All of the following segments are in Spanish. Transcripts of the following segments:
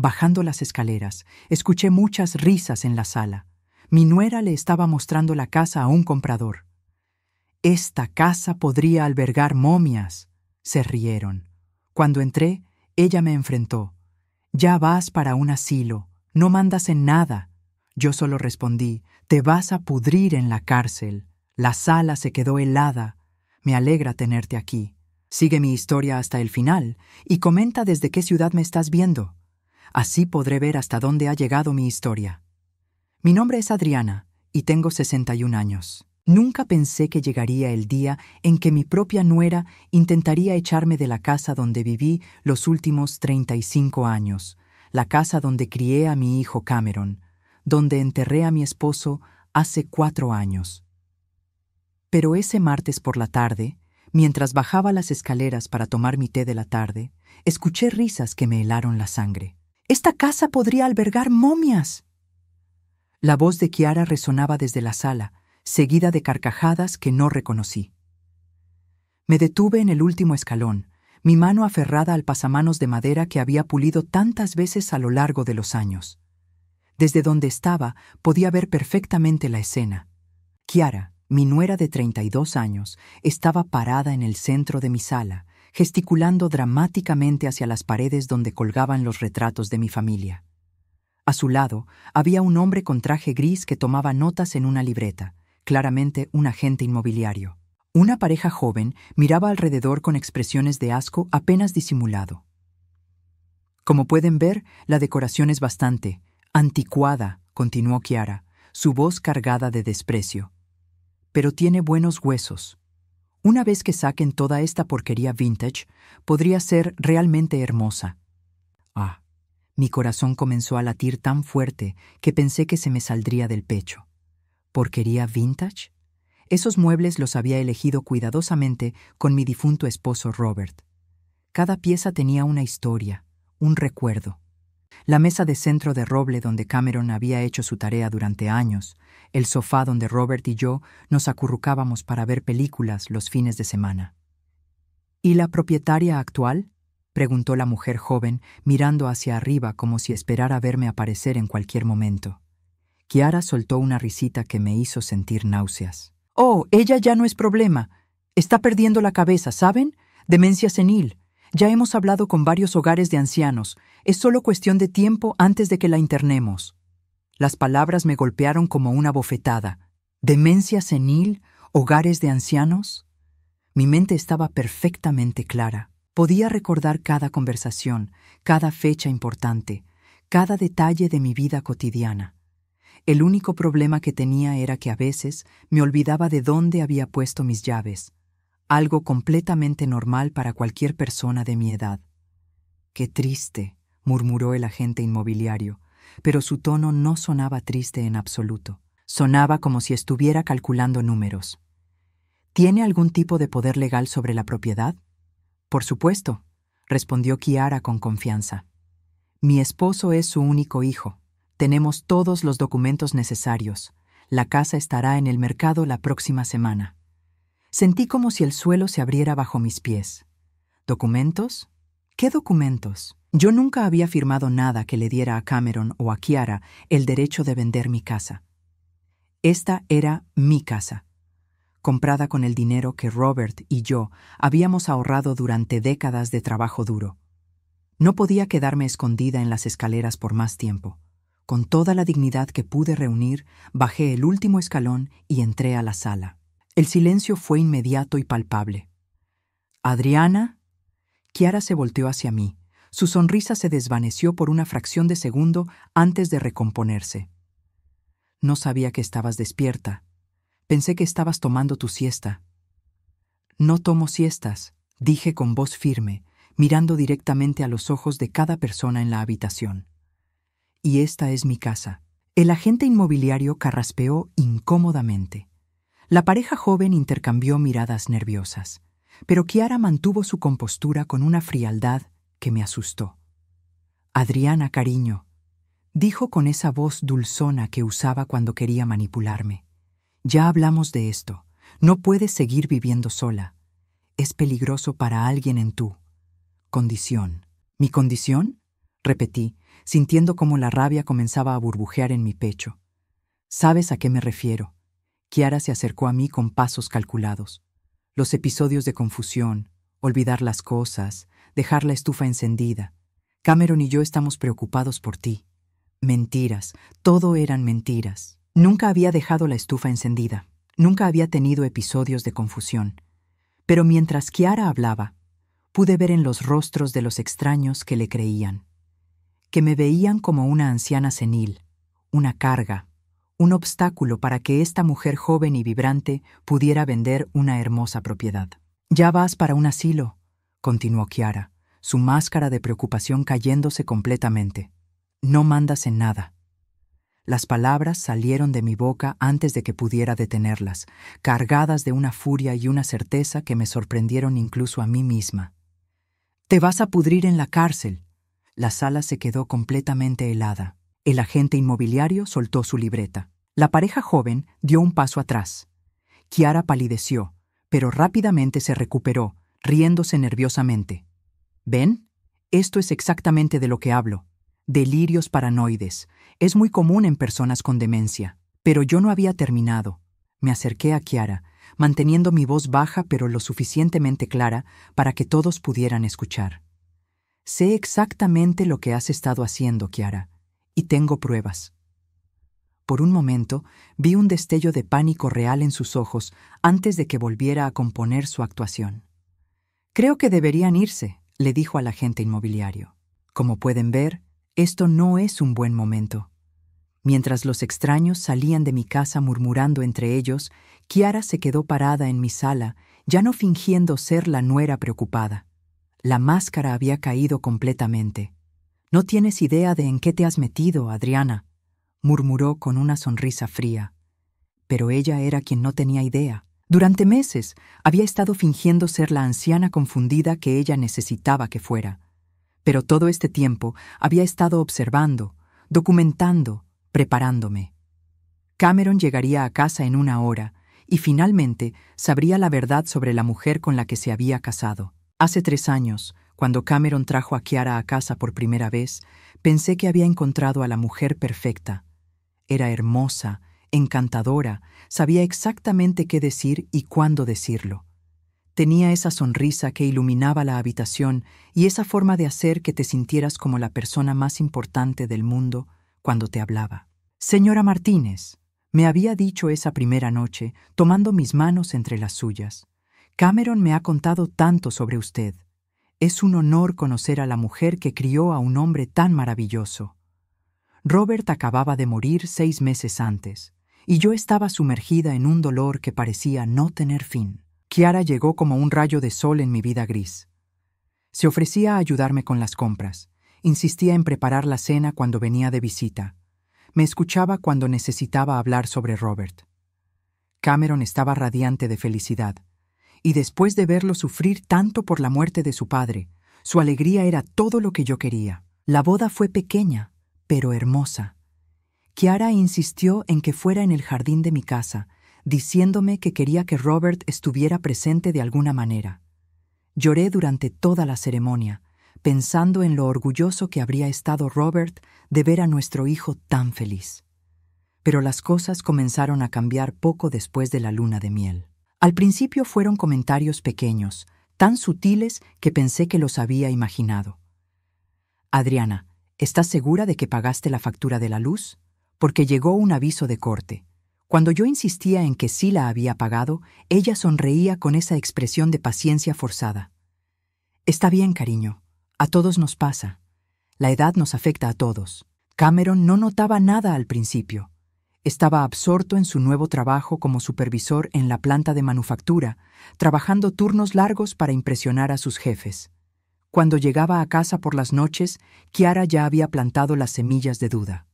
Bajando las escaleras, escuché muchas risas en la sala. Mi nuera le estaba mostrando la casa a un comprador. «Esta casa podría albergar momias», se rieron. Cuando entré, ella me enfrentó. «Ya vas para un asilo, no mandas en nada». Yo solo respondí: «Te vas a pudrir en la cárcel». La sala se quedó helada. «Me alegra tenerte aquí. Sigue mi historia hasta el final y comenta desde qué ciudad me estás viendo. Así podré ver hasta dónde ha llegado mi historia». Mi nombre es Adriana y tengo 61 años. Nunca pensé que llegaría el día en que mi propia nuera intentaría echarme de la casa donde viví los últimos 35 años, la casa donde crié a mi hijo Cameron, donde enterré a mi esposo hace 4 años. Pero ese martes por la tarde, mientras bajaba las escaleras para tomar mi té de la tarde, escuché risas que me helaron la sangre. «¡Esta casa podría albergar momias!». La voz de Kiara resonaba desde la sala, seguida de carcajadas que no reconocí. Me detuve en el último escalón, mi mano aferrada al pasamanos de madera que había pulido tantas veces a lo largo de los años. Desde donde estaba podía ver perfectamente la escena. Kiara, mi nuera de 32 años, estaba parada en el centro de mi sala, gesticulando dramáticamente hacia las paredes donde colgaban los retratos de mi familia. A su lado había un hombre con traje gris que tomaba notas en una libreta, claramente un agente inmobiliario. Una pareja joven miraba alrededor con expresiones de asco apenas disimulado. «Como pueden ver, la decoración es bastante anticuada», continuó Kiara, su voz cargada de desprecio. «Pero tiene buenos huesos. Una vez que saquen toda esta porquería vintage, podría ser realmente hermosa». Ah, mi corazón comenzó a latir tan fuerte que pensé que se me saldría del pecho. ¿Porquería vintage? Esos muebles los había elegido cuidadosamente con mi difunto esposo Robert. Cada pieza tenía una historia, un recuerdo. La mesa de centro de roble donde Cameron había hecho su tarea durante años, el sofá donde Robert y yo nos acurrucábamos para ver películas los fines de semana. ¿Y la propietaria actual?, preguntó la mujer joven, mirando hacia arriba como si esperara verme aparecer en cualquier momento. Kiara soltó una risita que me hizo sentir náuseas. «Oh, ella ya no es problema. Está perdiendo la cabeza, ¿saben? Demencia senil. Ya hemos hablado con varios hogares de ancianos. Es solo cuestión de tiempo antes de que la internemos». Las palabras me golpearon como una bofetada. ¿Demencia senil? ¿Hogares de ancianos? Mi mente estaba perfectamente clara. Podía recordar cada conversación, cada fecha importante, cada detalle de mi vida cotidiana. El único problema que tenía era que a veces me olvidaba de dónde había puesto mis llaves, algo completamente normal para cualquier persona de mi edad. «Qué triste», murmuró el agente inmobiliario, pero su tono no sonaba triste en absoluto. Sonaba como si estuviera calculando números. «¿Tiene algún tipo de poder legal sobre la propiedad?». «Por supuesto», respondió Kiara con confianza. «Mi esposo es su único hijo. Tenemos todos los documentos necesarios. La casa estará en el mercado la próxima semana». Sentí como si el suelo se abriera bajo mis pies. ¿Documentos? ¿Qué documentos? Yo nunca había firmado nada que le diera a Cameron o a Kiara el derecho de vender mi casa. Esta era mi casa, comprada con el dinero que Robert y yo habíamos ahorrado durante décadas de trabajo duro. No podía quedarme escondida en las escaleras por más tiempo. Con toda la dignidad que pude reunir, bajé el último escalón y entré a la sala. El silencio fue inmediato y palpable. «¿Adriana?». Kiara se volteó hacia mí. Su sonrisa se desvaneció por una fracción de segundo antes de recomponerse. «No sabía que estabas despierta. Pensé que estabas tomando tu siesta». «No tomo siestas», dije con voz firme, mirando directamente a los ojos de cada persona en la habitación. «Y esta es mi casa». El agente inmobiliario carraspeó incómodamente. La pareja joven intercambió miradas nerviosas, pero Kiara mantuvo su compostura con una frialdad que me asustó. «Adriana, cariño», dijo con esa voz dulzona que usaba cuando quería manipularme. «Ya hablamos de esto. No puedes seguir viviendo sola. Es peligroso para alguien en tu condición». «¿Mi condición?», repetí, sintiendo cómo la rabia comenzaba a burbujear en mi pecho. ¿Sabes a qué me refiero? Kiara se acercó a mí con pasos calculados. Los episodios de confusión, olvidar las cosas, dejar la estufa encendida. Cameron y yo estamos preocupados por ti. Mentiras, todo eran mentiras. Nunca había dejado la estufa encendida. Nunca había tenido episodios de confusión. Pero mientras Kiara hablaba, pude ver en los rostros de los extraños que le creían, que me veían como una anciana senil, una carga, un obstáculo para que esta mujer joven y vibrante pudiera vender una hermosa propiedad. «Ya vas para un asilo», continuó Kiara, su máscara de preocupación cayéndose completamente. «No mandas en nada». Las palabras salieron de mi boca antes de que pudiera detenerlas, cargadas de una furia y una certeza que me sorprendieron incluso a mí misma. «Te vas a pudrir en la cárcel». La sala se quedó completamente helada. El agente inmobiliario soltó su libreta. La pareja joven dio un paso atrás. Kiara palideció, pero rápidamente se recuperó, riéndose nerviosamente. «¿Ven? Esto es exactamente de lo que hablo. Delirios paranoides. Es muy común en personas con demencia». Pero yo no había terminado. Me acerqué a Kiara, manteniendo mi voz baja pero lo suficientemente clara para que todos pudieran escuchar. «Sé exactamente lo que has estado haciendo, Kiara, y tengo pruebas». Por un momento vi un destello de pánico real en sus ojos antes de que volviera a componer su actuación. «Creo que deberían irse», le dijo al agente inmobiliario. «Como pueden ver, esto no es un buen momento». Mientras los extraños salían de mi casa murmurando entre ellos, Kiara se quedó parada en mi sala, ya no fingiendo ser la nuera preocupada. La máscara había caído completamente. «No tienes idea de en qué te has metido, Adriana», murmuró con una sonrisa fría. Pero ella era quien no tenía idea. Durante meses había estado fingiendo ser la anciana confundida que ella necesitaba que fuera. Pero todo este tiempo había estado observando, documentando, preparándome. Cameron llegaría a casa en 1 hora y finalmente sabría la verdad sobre la mujer con la que se había casado. Hace 3 años, cuando Cameron trajo a Kiara a casa por primera vez, pensé que había encontrado a la mujer perfecta. Era hermosa, encantadora, sabía exactamente qué decir y cuándo decirlo. Tenía esa sonrisa que iluminaba la habitación y esa forma de hacer que te sintieras como la persona más importante del mundo cuando te hablaba. «Señora Martínez», me había dicho esa primera noche, tomando mis manos entre las suyas. «Cameron me ha contado tanto sobre usted. Es un honor conocer a la mujer que crió a un hombre tan maravilloso. Robert acababa de morir 6 meses antes, y yo estaba sumergida en un dolor que parecía no tener fin». Kiara llegó como un rayo de sol en mi vida gris. Se ofrecía a ayudarme con las compras, insistía en preparar la cena cuando venía de visita, me escuchaba cuando necesitaba hablar sobre Robert. Cameron estaba radiante de felicidad, y después de verlo sufrir tanto por la muerte de su padre, su alegría era todo lo que yo quería. La boda fue pequeña, pero hermosa. Kiara insistió en que fuera en el jardín de mi casa, diciéndome que quería que Robert estuviera presente de alguna manera. Lloré durante toda la ceremonia, pensando en lo orgulloso que habría estado Robert de ver a nuestro hijo tan feliz. Pero las cosas comenzaron a cambiar poco después de la luna de miel. Al principio fueron comentarios pequeños, tan sutiles que pensé que los había imaginado. «Adriana, ¿estás segura de que pagaste la factura de la luz? Porque llegó un aviso de corte». Cuando yo insistía en que sí la había pagado, ella sonreía con esa expresión de paciencia forzada. «Está bien, cariño. A todos nos pasa. La edad nos afecta a todos». Cameron no notaba nada al principio. Estaba absorto en su nuevo trabajo como supervisor en la planta de manufactura, trabajando turnos largos para impresionar a sus jefes. Cuando llegaba a casa por las noches, Kiara ya había plantado las semillas de duda.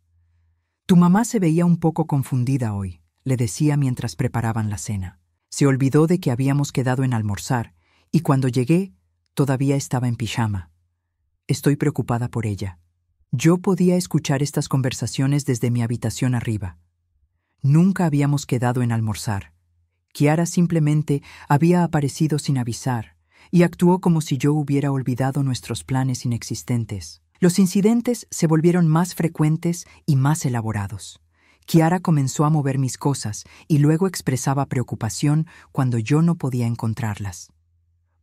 «Tu mamá se veía un poco confundida hoy», le decía mientras preparaban la cena. Se olvidó de que habíamos quedado en almorzar, y cuando llegué, todavía estaba en pijama. Estoy preocupada por ella. Yo podía escuchar estas conversaciones desde mi habitación arriba. Nunca habíamos quedado en almorzar. Kiara simplemente había aparecido sin avisar, y actuó como si yo hubiera olvidado nuestros planes inexistentes. Los incidentes se volvieron más frecuentes y más elaborados. Kiara comenzó a mover mis cosas y luego expresaba preocupación cuando yo no podía encontrarlas.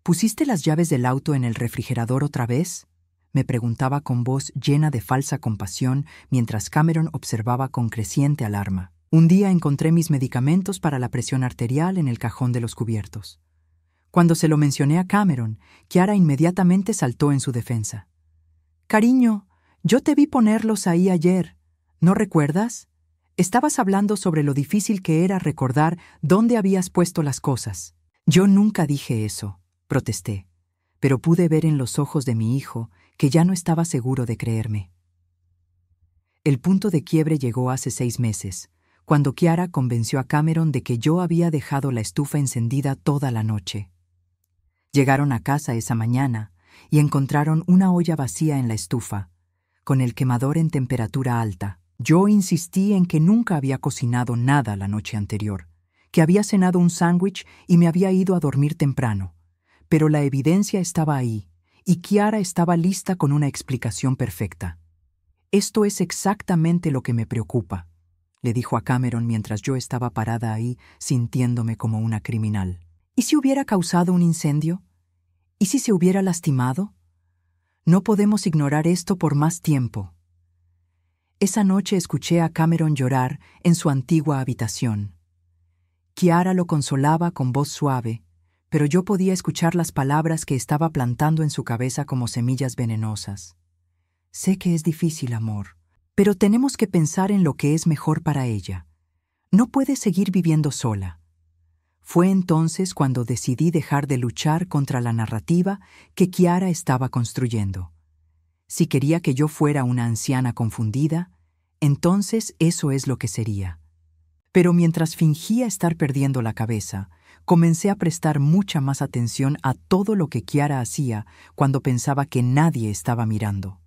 ¿Pusiste las llaves del auto en el refrigerador otra vez?, me preguntaba con voz llena de falsa compasión mientras Cameron observaba con creciente alarma. Un día encontré mis medicamentos para la presión arterial en el cajón de los cubiertos. Cuando se lo mencioné a Cameron, Kiara inmediatamente saltó en su defensa. «Cariño, yo te vi ponerlos ahí ayer. ¿No recuerdas? Estabas hablando sobre lo difícil que era recordar dónde habías puesto las cosas». «Yo nunca dije eso», protesté, pero pude ver en los ojos de mi hijo que ya no estaba seguro de creerme. El punto de quiebre llegó hace 6 meses, cuando Kiara convenció a Cameron de que yo había dejado la estufa encendida toda la noche. Llegaron a casa esa mañana y encontraron una olla vacía en la estufa, con el quemador en temperatura alta. Yo insistí en que nunca había cocinado nada la noche anterior, que había cenado un sándwich y me había ido a dormir temprano, pero la evidencia estaba ahí, y Kiara estaba lista con una explicación perfecta. «Esto es exactamente lo que me preocupa», le dijo a Cameron mientras yo estaba parada ahí sintiéndome como una criminal. «¿Y si hubiera causado un incendio? ¿Y si se hubiera lastimado? No podemos ignorar esto por más tiempo». Esa noche escuché a Cameron llorar en su antigua habitación. Kiara lo consolaba con voz suave, pero yo podía escuchar las palabras que estaba plantando en su cabeza como semillas venenosas. «Sé que es difícil, amor, pero tenemos que pensar en lo que es mejor para ella. No puede seguir viviendo sola». Fue entonces cuando decidí dejar de luchar contra la narrativa que Kiara estaba construyendo. Si quería que yo fuera una anciana confundida, entonces eso es lo que sería. Pero mientras fingía estar perdiendo la cabeza, comencé a prestar mucha más atención a todo lo que Kiara hacía cuando pensaba que nadie estaba mirando.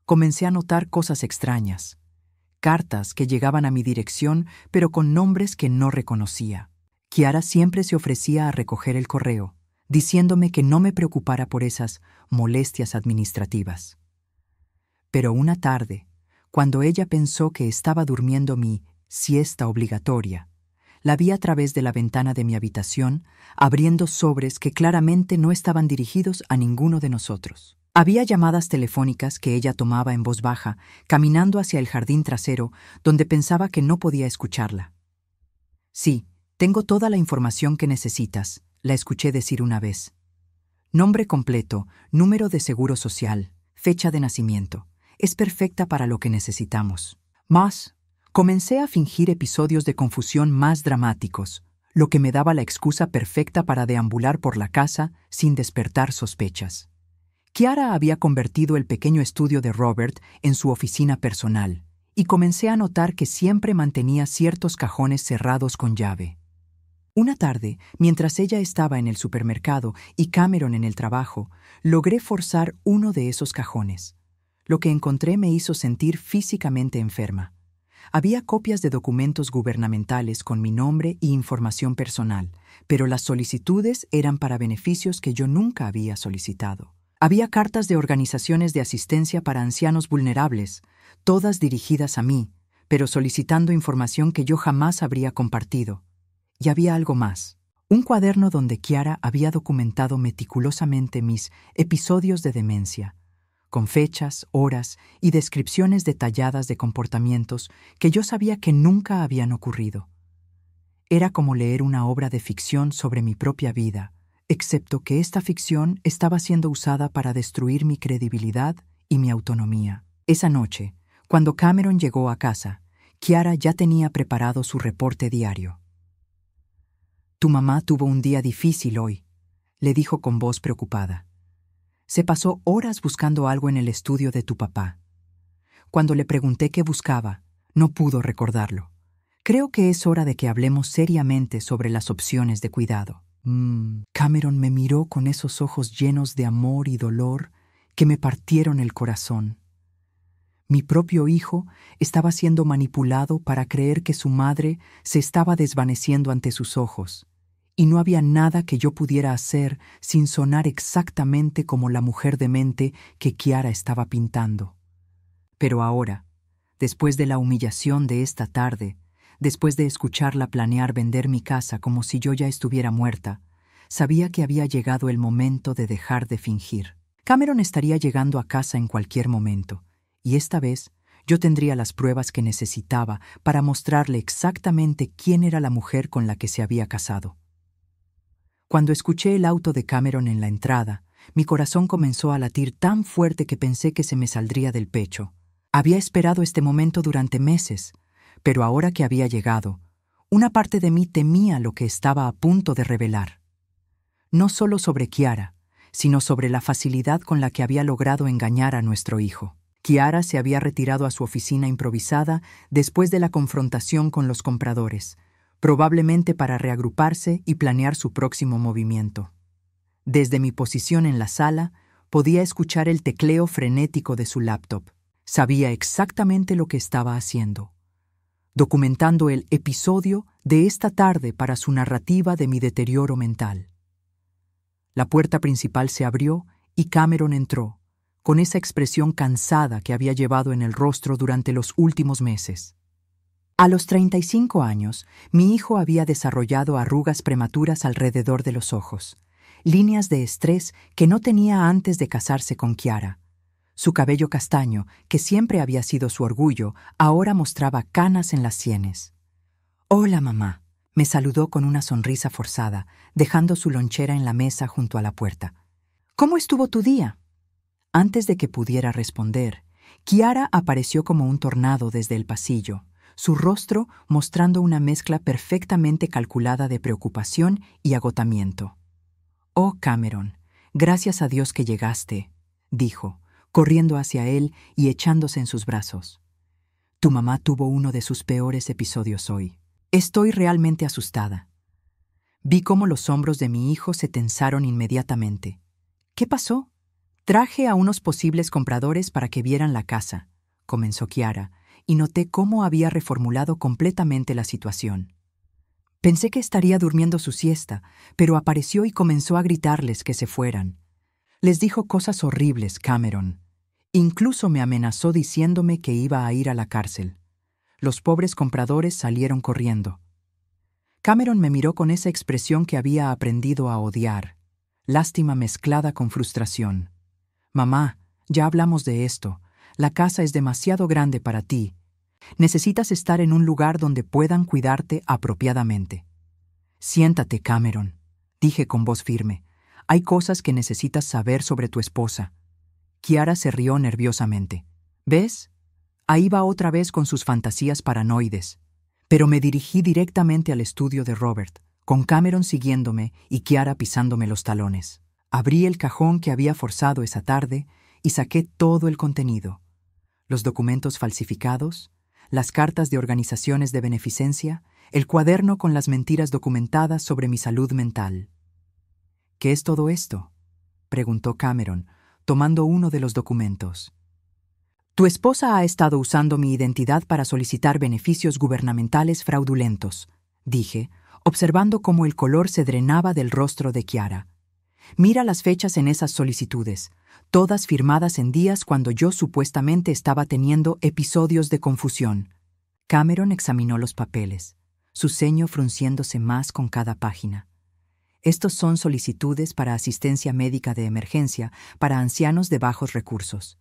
Comencé a notar cosas extrañas. Cartas que llegaban a mi dirección, pero con nombres que no reconocía. Kiara siempre se ofrecía a recoger el correo, diciéndome que no me preocupara por esas molestias administrativas. Pero una tarde, cuando ella pensó que estaba durmiendo mi siesta obligatoria, la vi a través de la ventana de mi habitación, abriendo sobres que claramente no estaban dirigidos a ninguno de nosotros. Había llamadas telefónicas que ella tomaba en voz baja, caminando hacia el jardín trasero, donde pensaba que no podía escucharla. «Sí, tengo toda la información que necesitas», la escuché decir una vez. «Nombre completo, número de seguro social, fecha de nacimiento. Es perfecta para lo que necesitamos». Más, comencé a fingir episodios de confusión más dramáticos, lo que me daba la excusa perfecta para deambular por la casa sin despertar sospechas. Kiara había convertido el pequeño estudio de Robert en su oficina personal, y comencé a notar que siempre mantenía ciertos cajones cerrados con llave. Una tarde, mientras ella estaba en el supermercado y Cameron en el trabajo, logré forzar uno de esos cajones. Lo que encontré me hizo sentir físicamente enferma. Había copias de documentos gubernamentales con mi nombre y información personal, pero las solicitudes eran para beneficios que yo nunca había solicitado. Había cartas de organizaciones de asistencia para ancianos vulnerables, todas dirigidas a mí, pero solicitando información que yo jamás habría compartido. Y había algo más. Un cuaderno donde Kiara había documentado meticulosamente mis episodios de demencia, con fechas, horas y descripciones detalladas de comportamientos que yo sabía que nunca habían ocurrido. Era como leer una obra de ficción sobre mi propia vida, excepto que esta ficción estaba siendo usada para destruir mi credibilidad y mi autonomía. Esa noche, cuando Cameron llegó a casa, Kiara ya tenía preparado su reporte diario. «Tu mamá tuvo un día difícil hoy», le dijo con voz preocupada. «Se pasó horas buscando algo en el estudio de tu papá. Cuando le pregunté qué buscaba, no pudo recordarlo. Creo que es hora de que hablemos seriamente sobre las opciones de cuidado». Cameron me miró con esos ojos llenos de amor y dolor que me partieron el corazón. Mi propio hijo estaba siendo manipulado para creer que su madre se estaba desvaneciendo ante sus ojos, y no había nada que yo pudiera hacer sin sonar exactamente como la mujer demente que Kiara estaba pintando. Pero ahora, después de la humillación de esta tarde, después de escucharla planear vender mi casa como si yo ya estuviera muerta, sabía que había llegado el momento de dejar de fingir. Cameron estaría llegando a casa en cualquier momento, y esta vez yo tendría las pruebas que necesitaba para mostrarle exactamente quién era la mujer con la que se había casado. Cuando escuché el auto de Cameron en la entrada, mi corazón comenzó a latir tan fuerte que pensé que se me saldría del pecho. Había esperado este momento durante meses, pero ahora que había llegado, una parte de mí temía lo que estaba a punto de revelar. No solo sobre Kiara, sino sobre la facilidad con la que había logrado engañar a nuestro hijo. Kiara se había retirado a su oficina improvisada después de la confrontación con los compradores, probablemente para reagruparse y planear su próximo movimiento. Desde mi posición en la sala, podía escuchar el tecleo frenético de su laptop. Sabía exactamente lo que estaba haciendo, documentando el episodio de esta tarde para su narrativa de mi deterioro mental. La puerta principal se abrió y Cameron entró, con esa expresión cansada que había llevado en el rostro durante los últimos meses. A los 35 años, mi hijo había desarrollado arrugas prematuras alrededor de los ojos, líneas de estrés que no tenía antes de casarse con Kiara. Su cabello castaño, que siempre había sido su orgullo, ahora mostraba canas en las sienes. «Hola, mamá», me saludó con una sonrisa forzada, dejando su lonchera en la mesa junto a la puerta. «¿Cómo estuvo tu día?» Antes de que pudiera responder, Kiara apareció como un tornado desde el pasillo, su rostro mostrando una mezcla perfectamente calculada de preocupación y agotamiento. «Oh, Cameron, gracias a Dios que llegaste», dijo, corriendo hacia él y echándose en sus brazos. «Tu mamá tuvo uno de sus peores episodios hoy. Estoy realmente asustada». Vi cómo los hombros de mi hijo se tensaron inmediatamente. «¿Qué pasó?» «Traje a unos posibles compradores para que vieran la casa», comenzó Kiara, y noté cómo había reformulado completamente la situación. Pensé que estaría durmiendo su siesta, pero apareció y comenzó a gritarles que se fueran. Les dijo cosas horribles, Cameron. Incluso me amenazó diciéndome que iba a ir a la cárcel. Los pobres compradores salieron corriendo. Cameron me miró con esa expresión que había aprendido a odiar, lástima mezclada con frustración. «Mamá, ya hablamos de esto. La casa es demasiado grande para ti. Necesitas estar en un lugar donde puedan cuidarte apropiadamente». «Siéntate, Cameron», dije con voz firme. «Hay cosas que necesitas saber sobre tu esposa». Kiara se rió nerviosamente. «¿Ves? Ahí va otra vez con sus fantasías paranoides». Pero me dirigí directamente al estudio de Robert, con Cameron siguiéndome y Kiara pisándome los talones. Abrí el cajón que había forzado esa tarde y saqué todo el contenido. Los documentos falsificados, las cartas de organizaciones de beneficencia, el cuaderno con las mentiras documentadas sobre mi salud mental. «¿Qué es todo esto?», preguntó Cameron, tomando uno de los documentos. «Tu esposa ha estado usando mi identidad para solicitar beneficios gubernamentales fraudulentos», dije, observando cómo el color se drenaba del rostro de Kiara. «Mira las fechas en esas solicitudes, todas firmadas en días cuando yo supuestamente estaba teniendo episodios de confusión». Cameron examinó los papeles, su ceño frunciéndose más con cada página. «Estos son solicitudes para asistencia médica de emergencia para ancianos de bajos recursos.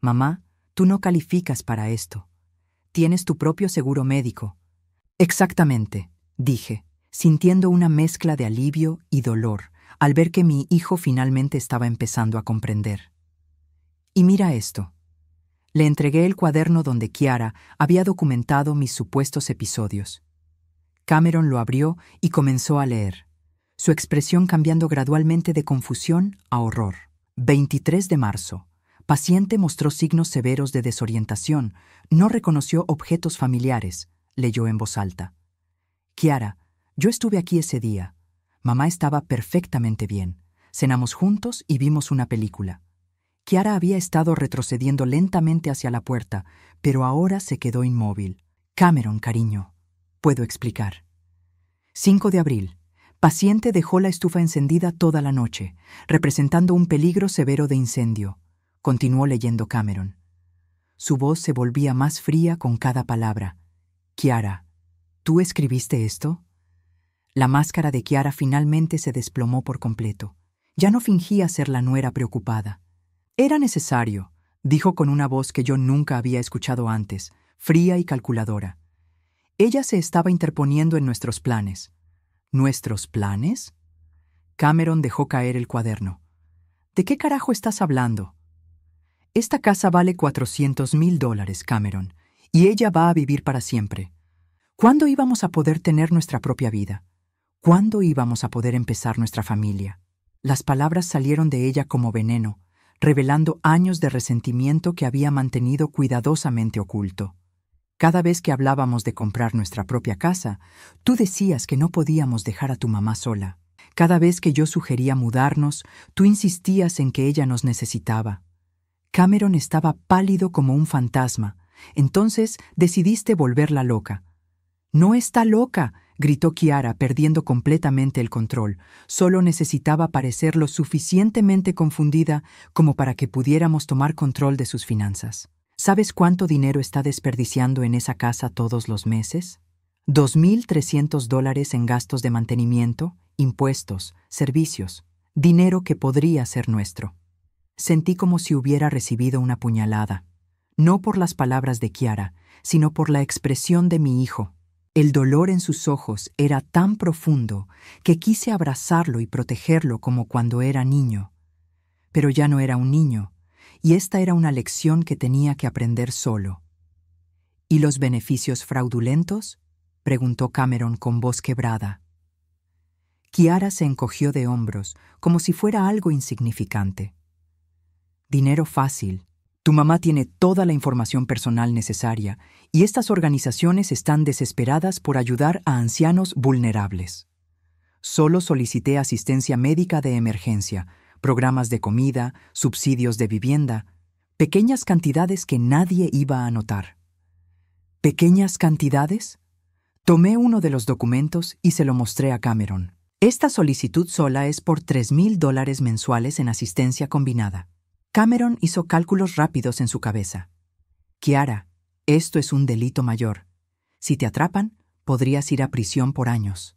Mamá, tú no calificas para esto. Tienes tu propio seguro médico». «Exactamente», dije, sintiendo una mezcla de alivio y dolor al ver que mi hijo finalmente estaba empezando a comprender. «Y mira esto». Le entregué el cuaderno donde Kiara había documentado mis supuestos episodios. Cameron lo abrió y comenzó a leer, su expresión cambiando gradualmente de confusión a horror. 23 de marzo. Paciente mostró signos severos de desorientación, no reconoció objetos familiares, leyó en voz alta. «Kiara, yo estuve aquí ese día. Mamá estaba perfectamente bien. Cenamos juntos y vimos una película». Kiara había estado retrocediendo lentamente hacia la puerta, pero ahora se quedó inmóvil. «Cameron, cariño, puedo explicar». 5 de abril. Paciente dejó la estufa encendida toda la noche, representando un peligro severo de incendio. Continuó leyendo Cameron. Su voz se volvía más fría con cada palabra. Kiara, ¿tú escribiste esto? La máscara de Kiara finalmente se desplomó por completo. Ya no fingía ser la nuera preocupada. Era necesario, dijo con una voz que yo nunca había escuchado antes, fría y calculadora. Ella se estaba interponiendo en nuestros planes. ¿Nuestros planes? Cameron dejó caer el cuaderno. ¿De qué carajo estás hablando? Esta casa vale $400,000, Cameron, y ella va a vivir para siempre. ¿Cuándo íbamos a poder tener nuestra propia vida? ¿Cuándo íbamos a poder empezar nuestra familia? Las palabras salieron de ella como veneno, revelando años de resentimiento que había mantenido cuidadosamente oculto. Cada vez que hablábamos de comprar nuestra propia casa, tú decías que no podíamos dejar a tu mamá sola. Cada vez que yo sugería mudarnos, tú insistías en que ella nos necesitaba. Cameron estaba pálido como un fantasma. Entonces decidiste volverla loca. «No está loca», gritó Kiara, perdiendo completamente el control. Solo necesitaba parecer lo suficientemente confundida como para que pudiéramos tomar control de sus finanzas. ¿Sabes cuánto dinero está desperdiciando en esa casa todos los meses? $2,300 en gastos de mantenimiento, impuestos, servicios. Dinero que podría ser nuestro. Sentí como si hubiera recibido una puñalada. No por las palabras de Kiara, sino por la expresión de mi hijo. El dolor en sus ojos era tan profundo que quise abrazarlo y protegerlo como cuando era niño. Pero ya no era un niño, y esta era una lección que tenía que aprender solo. ¿Y los beneficios fraudulentos?, preguntó Cameron con voz quebrada. Kiara se encogió de hombros, como si fuera algo insignificante. Dinero fácil. Tu mamá tiene toda la información personal necesaria y estas organizaciones están desesperadas por ayudar a ancianos vulnerables. Solo solicité asistencia médica de emergencia, programas de comida, subsidios de vivienda, pequeñas cantidades que nadie iba a notar. ¿Pequeñas cantidades? Tomé uno de los documentos y se lo mostré a Cameron. Esta solicitud sola es por $3,000 mensuales en asistencia combinada. Cameron hizo cálculos rápidos en su cabeza. Kiara, esto es un delito mayor. Si te atrapan, podrías ir a prisión por años.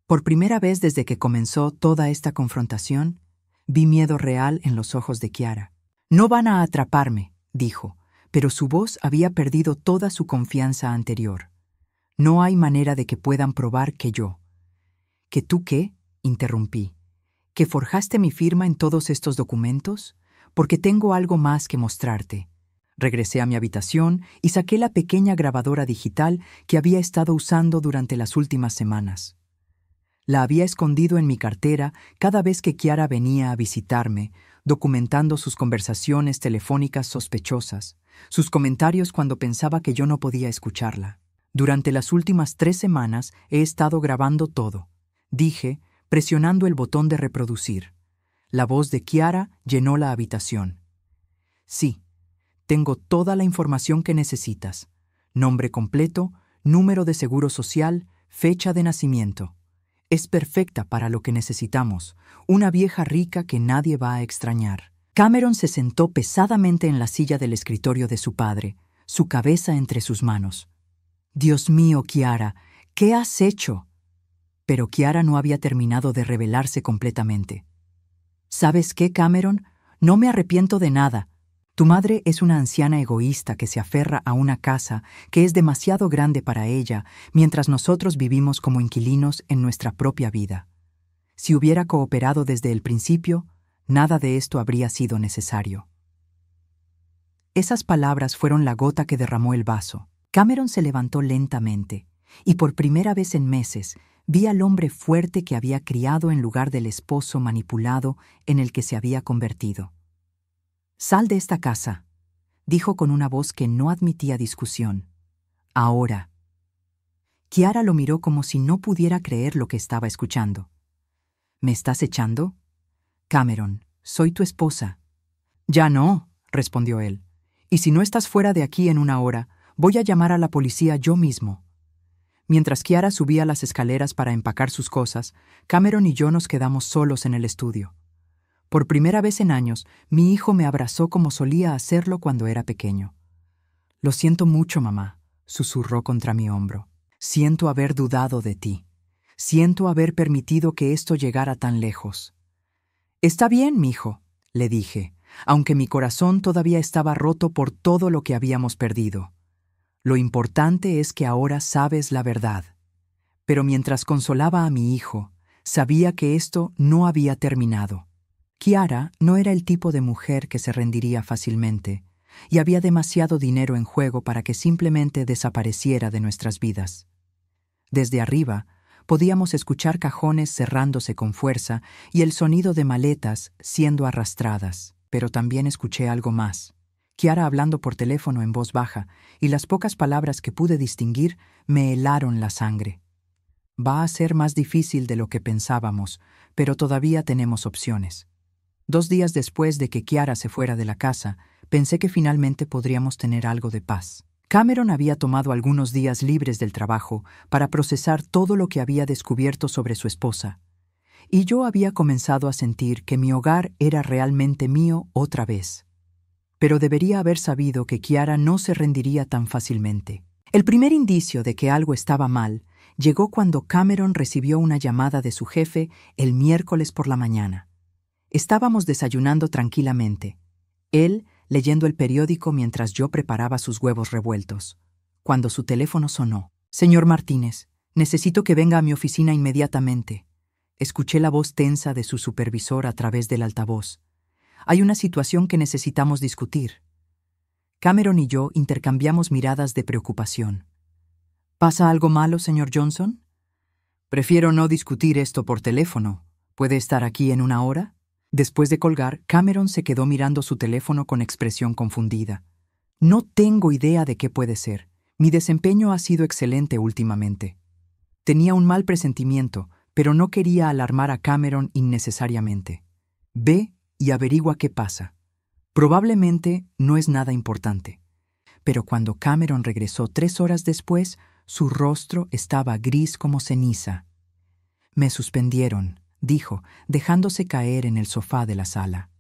Por primera vez desde que comenzó toda esta confrontación, vi miedo real en los ojos de Kiara. No van a atraparme, dijo, pero su voz había perdido toda su confianza anterior. No hay manera de que puedan probar que yo. ¿Que tú qué?, interrumpí. ¿Que forjaste mi firma en todos estos documentos? Porque tengo algo más que mostrarte. Regresé a mi habitación y saqué la pequeña grabadora digital que había estado usando durante las últimas semanas. La había escondido en mi cartera cada vez que Kiara venía a visitarme, documentando sus conversaciones telefónicas sospechosas, sus comentarios cuando pensaba que yo no podía escucharla. Durante las últimas 3 semanas he estado grabando todo, dije, presionando el botón de reproducir. La voz de Kiara llenó la habitación. Sí, tengo toda la información que necesitas. Nombre completo, número de seguro social, fecha de nacimiento. Es perfecta para lo que necesitamos, una vieja rica que nadie va a extrañar. Cameron se sentó pesadamente en la silla del escritorio de su padre, su cabeza entre sus manos. Dios mío, Kiara, ¿qué has hecho? Pero Kiara no había terminado de revelarse completamente. ¿Sabes qué, Cameron? No me arrepiento de nada. Tu madre es una anciana egoísta que se aferra a una casa que es demasiado grande para ella, mientras nosotros vivimos como inquilinos en nuestra propia vida. Si hubiera cooperado desde el principio, nada de esto habría sido necesario. Esas palabras fueron la gota que derramó el vaso. Cameron se levantó lentamente, y por primera vez en meses vi al hombre fuerte que había criado en lugar del esposo manipulado en el que se había convertido. «Sal de esta casa», dijo con una voz que no admitía discusión. «Ahora». Kiara lo miró como si no pudiera creer lo que estaba escuchando. «¿Me estás echando?» «Cameron, soy tu esposa». «Ya no», respondió él. «Y si no estás fuera de aquí en 1 hora, voy a llamar a la policía yo mismo». Mientras Kiara subía las escaleras para empacar sus cosas, Cameron y yo nos quedamos solos en el estudio. Por primera vez en años, mi hijo me abrazó como solía hacerlo cuando era pequeño. «Lo siento mucho, mamá», susurró contra mi hombro. «Siento haber dudado de ti. Siento haber permitido que esto llegara tan lejos». «Está bien, mijo», le dije, aunque mi corazón todavía estaba roto por todo lo que habíamos perdido. «Lo importante es que ahora sabes la verdad». Pero mientras consolaba a mi hijo, sabía que esto no había terminado. Kiara no era el tipo de mujer que se rendiría fácilmente, y había demasiado dinero en juego para que simplemente desapareciera de nuestras vidas. Desde arriba, podíamos escuchar cajones cerrándose con fuerza y el sonido de maletas siendo arrastradas, pero también escuché algo más. Kiara hablando por teléfono en voz baja, y las pocas palabras que pude distinguir me helaron la sangre. «Va a ser más difícil de lo que pensábamos, pero todavía tenemos opciones». 2 días después de que Kiara se fuera de la casa, pensé que finalmente podríamos tener algo de paz. Cameron había tomado algunos días libres del trabajo para procesar todo lo que había descubierto sobre su esposa, y yo había comenzado a sentir que mi hogar era realmente mío otra vez. Pero debería haber sabido que Kiara no se rendiría tan fácilmente. El primer indicio de que algo estaba mal llegó cuando Cameron recibió una llamada de su jefe el miércoles por la mañana. Estábamos desayunando tranquilamente, él leyendo el periódico mientras yo preparaba sus huevos revueltos, cuando su teléfono sonó. «Señor Martínez, necesito que venga a mi oficina inmediatamente». Escuché la voz tensa de su supervisor a través del altavoz. «Hay una situación que necesitamos discutir». Cameron y yo intercambiamos miradas de preocupación. «¿Pasa algo malo, señor Johnson?» «Prefiero no discutir esto por teléfono. ¿Puede estar aquí en 1 hora?» Después de colgar, Cameron se quedó mirando su teléfono con expresión confundida. «No tengo idea de qué puede ser. Mi desempeño ha sido excelente últimamente». Tenía un mal presentimiento, pero no quería alarmar a Cameron innecesariamente. «Ve y averigua qué pasa. Probablemente no es nada importante». Pero cuando Cameron regresó 3 horas después, su rostro estaba gris como ceniza. «Me suspendieron», dijo, dejándose caer en el sofá de la sala.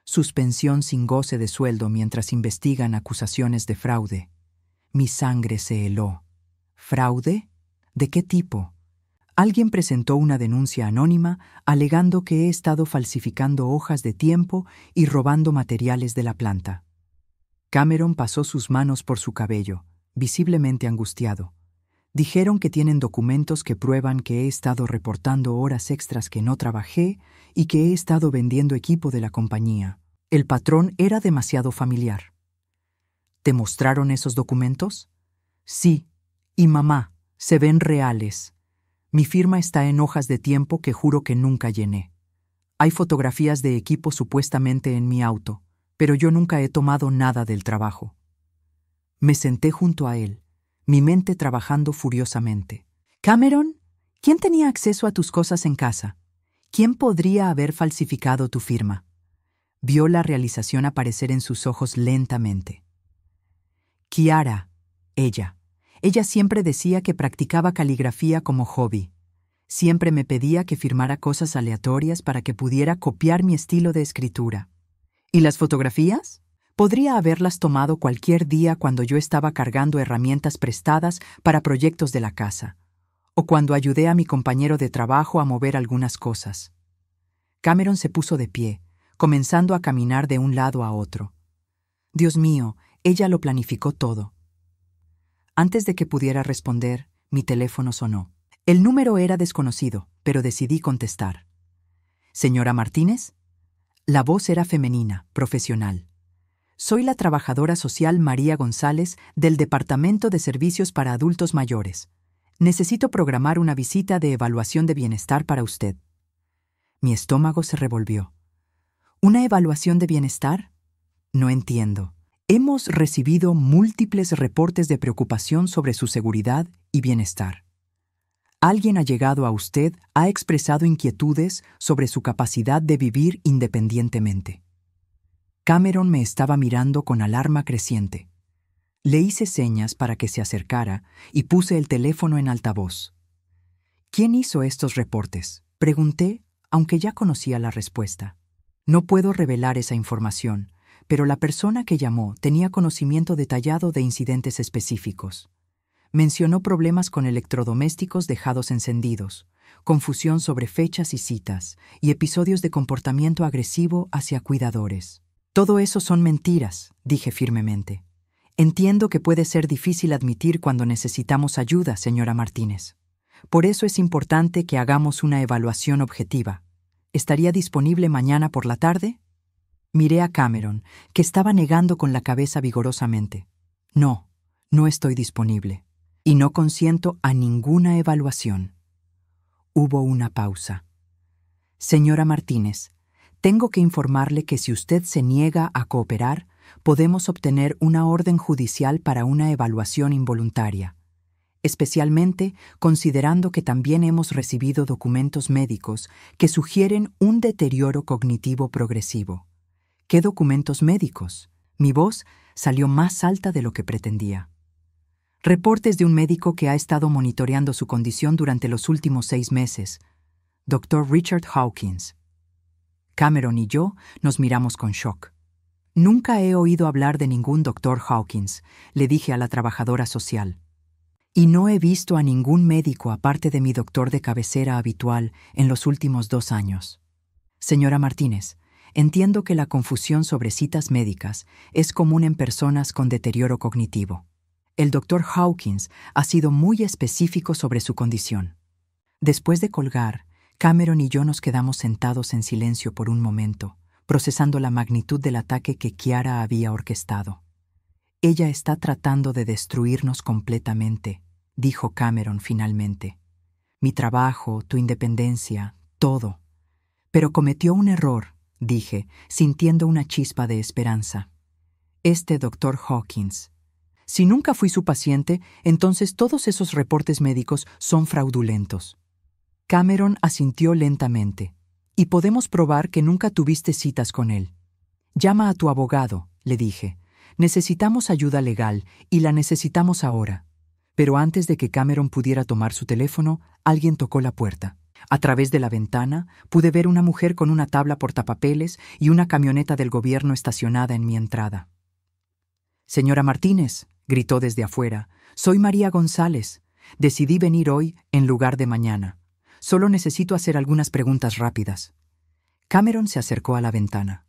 «Suspensión sin goce de sueldo mientras investigan acusaciones de fraude». Mi sangre se heló. ¿Fraude? ¿De qué tipo? Alguien presentó una denuncia anónima alegando que he estado falsificando hojas de tiempo y robando materiales de la planta. Cameron pasó sus manos por su cabello, visiblemente angustiado. «Dijeron que tienen documentos que prueban que he estado reportando horas extras que no trabajé y que he estado vendiendo equipo de la compañía. El patrón era demasiado familiar». «¿Te mostraron esos documentos?» «Sí, y mamá, se ven reales. Mi firma está en hojas de tiempo que juro que nunca llené. Hay fotografías de equipo supuestamente en mi auto, pero yo nunca he tomado nada del trabajo». Me senté junto a él, mi mente trabajando furiosamente. «Cameron, ¿quién tenía acceso a tus cosas en casa? ¿Quién podría haber falsificado tu firma?» Vio la realización aparecer en sus ojos lentamente. «Kiara, ella. Ella siempre decía que practicaba caligrafía como hobby. Siempre me pedía que firmara cosas aleatorias para que pudiera copiar mi estilo de escritura. ¿Y las fotografías? Podría haberlas tomado cualquier día cuando yo estaba cargando herramientas prestadas para proyectos de la casa, o cuando ayudé a mi compañero de trabajo a mover algunas cosas». Cameron se puso de pie, comenzando a caminar de un lado a otro. «Dios mío, ella lo planificó todo». Antes de que pudiera responder, mi teléfono sonó. El número era desconocido, pero decidí contestar. «¿Señora Martínez?» La voz era femenina, profesional. «Soy la trabajadora social María González del Departamento de Servicios para Adultos Mayores. Necesito programar una visita de evaluación de bienestar para usted». Mi estómago se revolvió. ¿Una evaluación de bienestar? No entiendo. Hemos recibido múltiples reportes de preocupación sobre su seguridad y bienestar. Alguien allegado a usted ha expresado inquietudes sobre su capacidad de vivir independientemente. Cameron me estaba mirando con alarma creciente. Le hice señas para que se acercara y puse el teléfono en altavoz. ¿Quién hizo estos reportes?, pregunté, aunque ya conocía la respuesta. No puedo revelar esa información, pero la persona que llamó tenía conocimiento detallado de incidentes específicos. Mencionó problemas con electrodomésticos dejados encendidos, confusión sobre fechas y citas, y episodios de comportamiento agresivo hacia cuidadores. Todo eso son mentiras, dije firmemente. Entiendo que puede ser difícil admitir cuando necesitamos ayuda, señora Martínez. Por eso es importante que hagamos una evaluación objetiva. ¿Estaría disponible mañana por la tarde? Miré a Cameron, que estaba negando con la cabeza vigorosamente. No, no estoy disponible. Y no consiento a ninguna evaluación. Hubo una pausa. Señora Martínez, tengo que informarle que si usted se niega a cooperar, podemos obtener una orden judicial para una evaluación involuntaria, especialmente considerando que también hemos recibido documentos médicos que sugieren un deterioro cognitivo progresivo. ¿Qué documentos médicos? Mi voz salió más alta de lo que pretendía. Reportes de un médico que ha estado monitoreando su condición durante los últimos 6 meses, Dr. Richard Hawkins. Cameron y yo nos miramos con shock. Nunca he oído hablar de ningún Dr. Hawkins, le dije a la trabajadora social. Y no he visto a ningún médico aparte de mi doctor de cabecera habitual en los últimos 2 años. Señora Martínez, entiendo que la confusión sobre citas médicas es común en personas con deterioro cognitivo. El Dr. Hawkins ha sido muy específico sobre su condición. Después de colgar, Cameron y yo nos quedamos sentados en silencio por un momento, procesando la magnitud del ataque que Kiara había orquestado. Ella está tratando de destruirnos completamente, dijo Cameron finalmente. Mi trabajo, tu independencia, todo. Pero cometió un error, dije, sintiendo una chispa de esperanza. Este Dr. Hawkins. Si nunca fui su paciente, entonces todos esos reportes médicos son fraudulentos. Cameron asintió lentamente. Y podemos probar que nunca tuviste citas con él. Llama a tu abogado, le dije. Necesitamos ayuda legal y la necesitamos ahora. Pero antes de que Cameron pudiera tomar su teléfono, alguien tocó la puerta. A través de la ventana pude ver una mujer con una tabla portapapeles y una camioneta del gobierno estacionada en mi entrada. Señora Martínez, gritó desde afuera, soy María González. Decidí venir hoy en lugar de mañana. Solo necesito hacer algunas preguntas rápidas. Cameron se acercó a la ventana.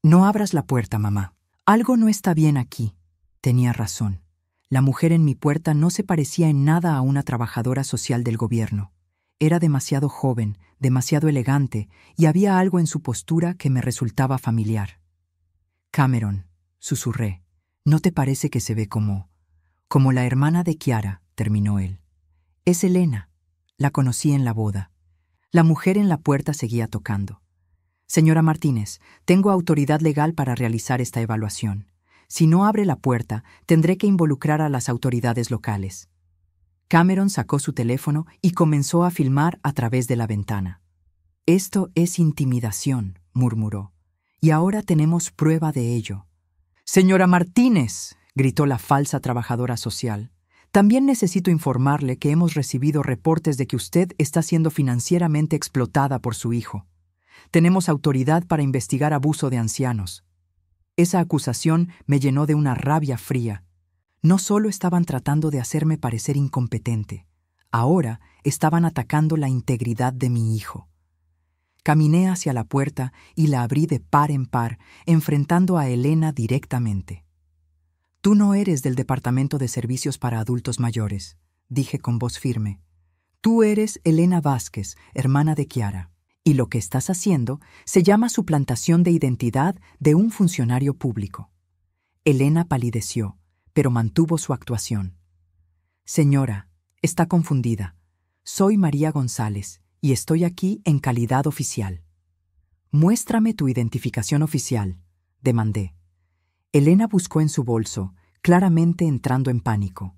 No abras la puerta, mamá. Algo no está bien aquí. Tenía razón. La mujer en mi puerta no se parecía en nada a una trabajadora social del gobierno. Era demasiado joven, demasiado elegante, y había algo en su postura que me resultaba familiar. Cameron, susurré, ¿no te parece que se ve como la hermana de Kiara?, terminó él. Es Elena. La conocí en la boda. La mujer en la puerta seguía tocando. Señora Martínez, tengo autoridad legal para realizar esta evaluación. Si no abre la puerta, tendré que involucrar a las autoridades locales. Cameron sacó su teléfono y comenzó a filmar a través de la ventana. Esto es intimidación, murmuró. Y ahora tenemos prueba de ello. Señora Martínez, gritó la falsa trabajadora social. También necesito informarle que hemos recibido reportes de que usted está siendo financieramente explotada por su hijo. Tenemos autoridad para investigar abuso de ancianos. Esa acusación me llenó de una rabia fría. No solo estaban tratando de hacerme parecer incompetente, ahora estaban atacando la integridad de mi hijo. Caminé hacia la puerta y la abrí de par en par, enfrentando a Elena directamente. Tú no eres del Departamento de Servicios para Adultos Mayores, dije con voz firme. Tú eres Elena Vázquez, hermana de Kiara, y lo que estás haciendo se llama suplantación de identidad de un funcionario público. Elena palideció, pero mantuvo su actuación. Señora, está confundida. Soy María González y estoy aquí en calidad oficial. Muéstrame tu identificación oficial, demandé. Elena buscó en su bolso, claramente entrando en pánico.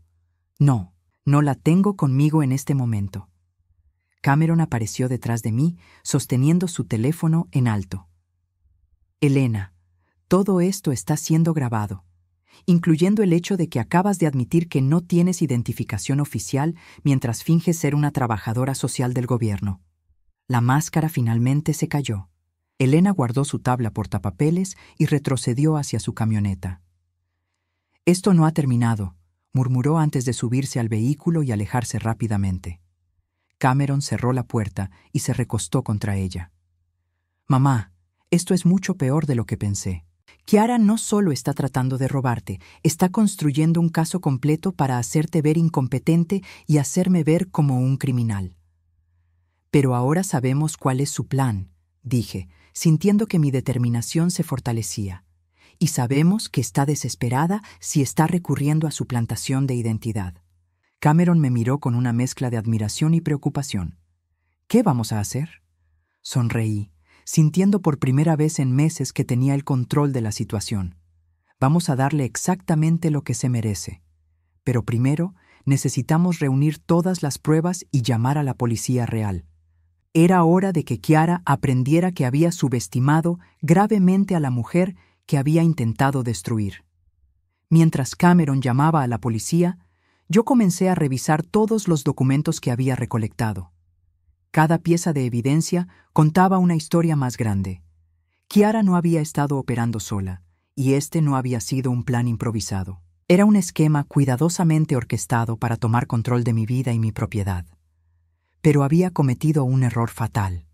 No, no la tengo conmigo en este momento. Cameron apareció detrás de mí, sosteniendo su teléfono en alto. Elena, todo esto está siendo grabado. incluyendo el hecho de que acabas de admitir que no tienes identificación oficial mientras finges ser una trabajadora social del gobierno. La máscara finalmente se cayó. Elena guardó su tabla portapapeles y retrocedió hacia su camioneta. «Esto no ha terminado», murmuró antes de subirse al vehículo y alejarse rápidamente. Cameron cerró la puerta y se recostó contra ella. «Mamá, esto es mucho peor de lo que pensé. Kiara no solo está tratando de robarte, está construyendo un caso completo para hacerte ver incompetente y hacerme ver como un criminal». «Pero ahora sabemos cuál es su plan», dije, sintiendo que mi determinación se fortalecía. «Y sabemos que está desesperada si está recurriendo a suplantación de identidad». Cameron me miró con una mezcla de admiración y preocupación. «¿Qué vamos a hacer?». Sonreí, sintiendo por primera vez en meses que tenía el control de la situación. «Vamos a darle exactamente lo que se merece. Pero primero necesitamos reunir todas las pruebas y llamar a la policía real». Era hora de que Kiara aprendiera que había subestimado gravemente a la mujer que había intentado destruir. Mientras Cameron llamaba a la policía, yo comencé a revisar todos los documentos que había recolectado. Cada pieza de evidencia contaba una historia más grande. Kiara no había estado operando sola, y este no había sido un plan improvisado. Era un esquema cuidadosamente orquestado para tomar control de mi vida y mi propiedad. Pero había cometido un error fatal.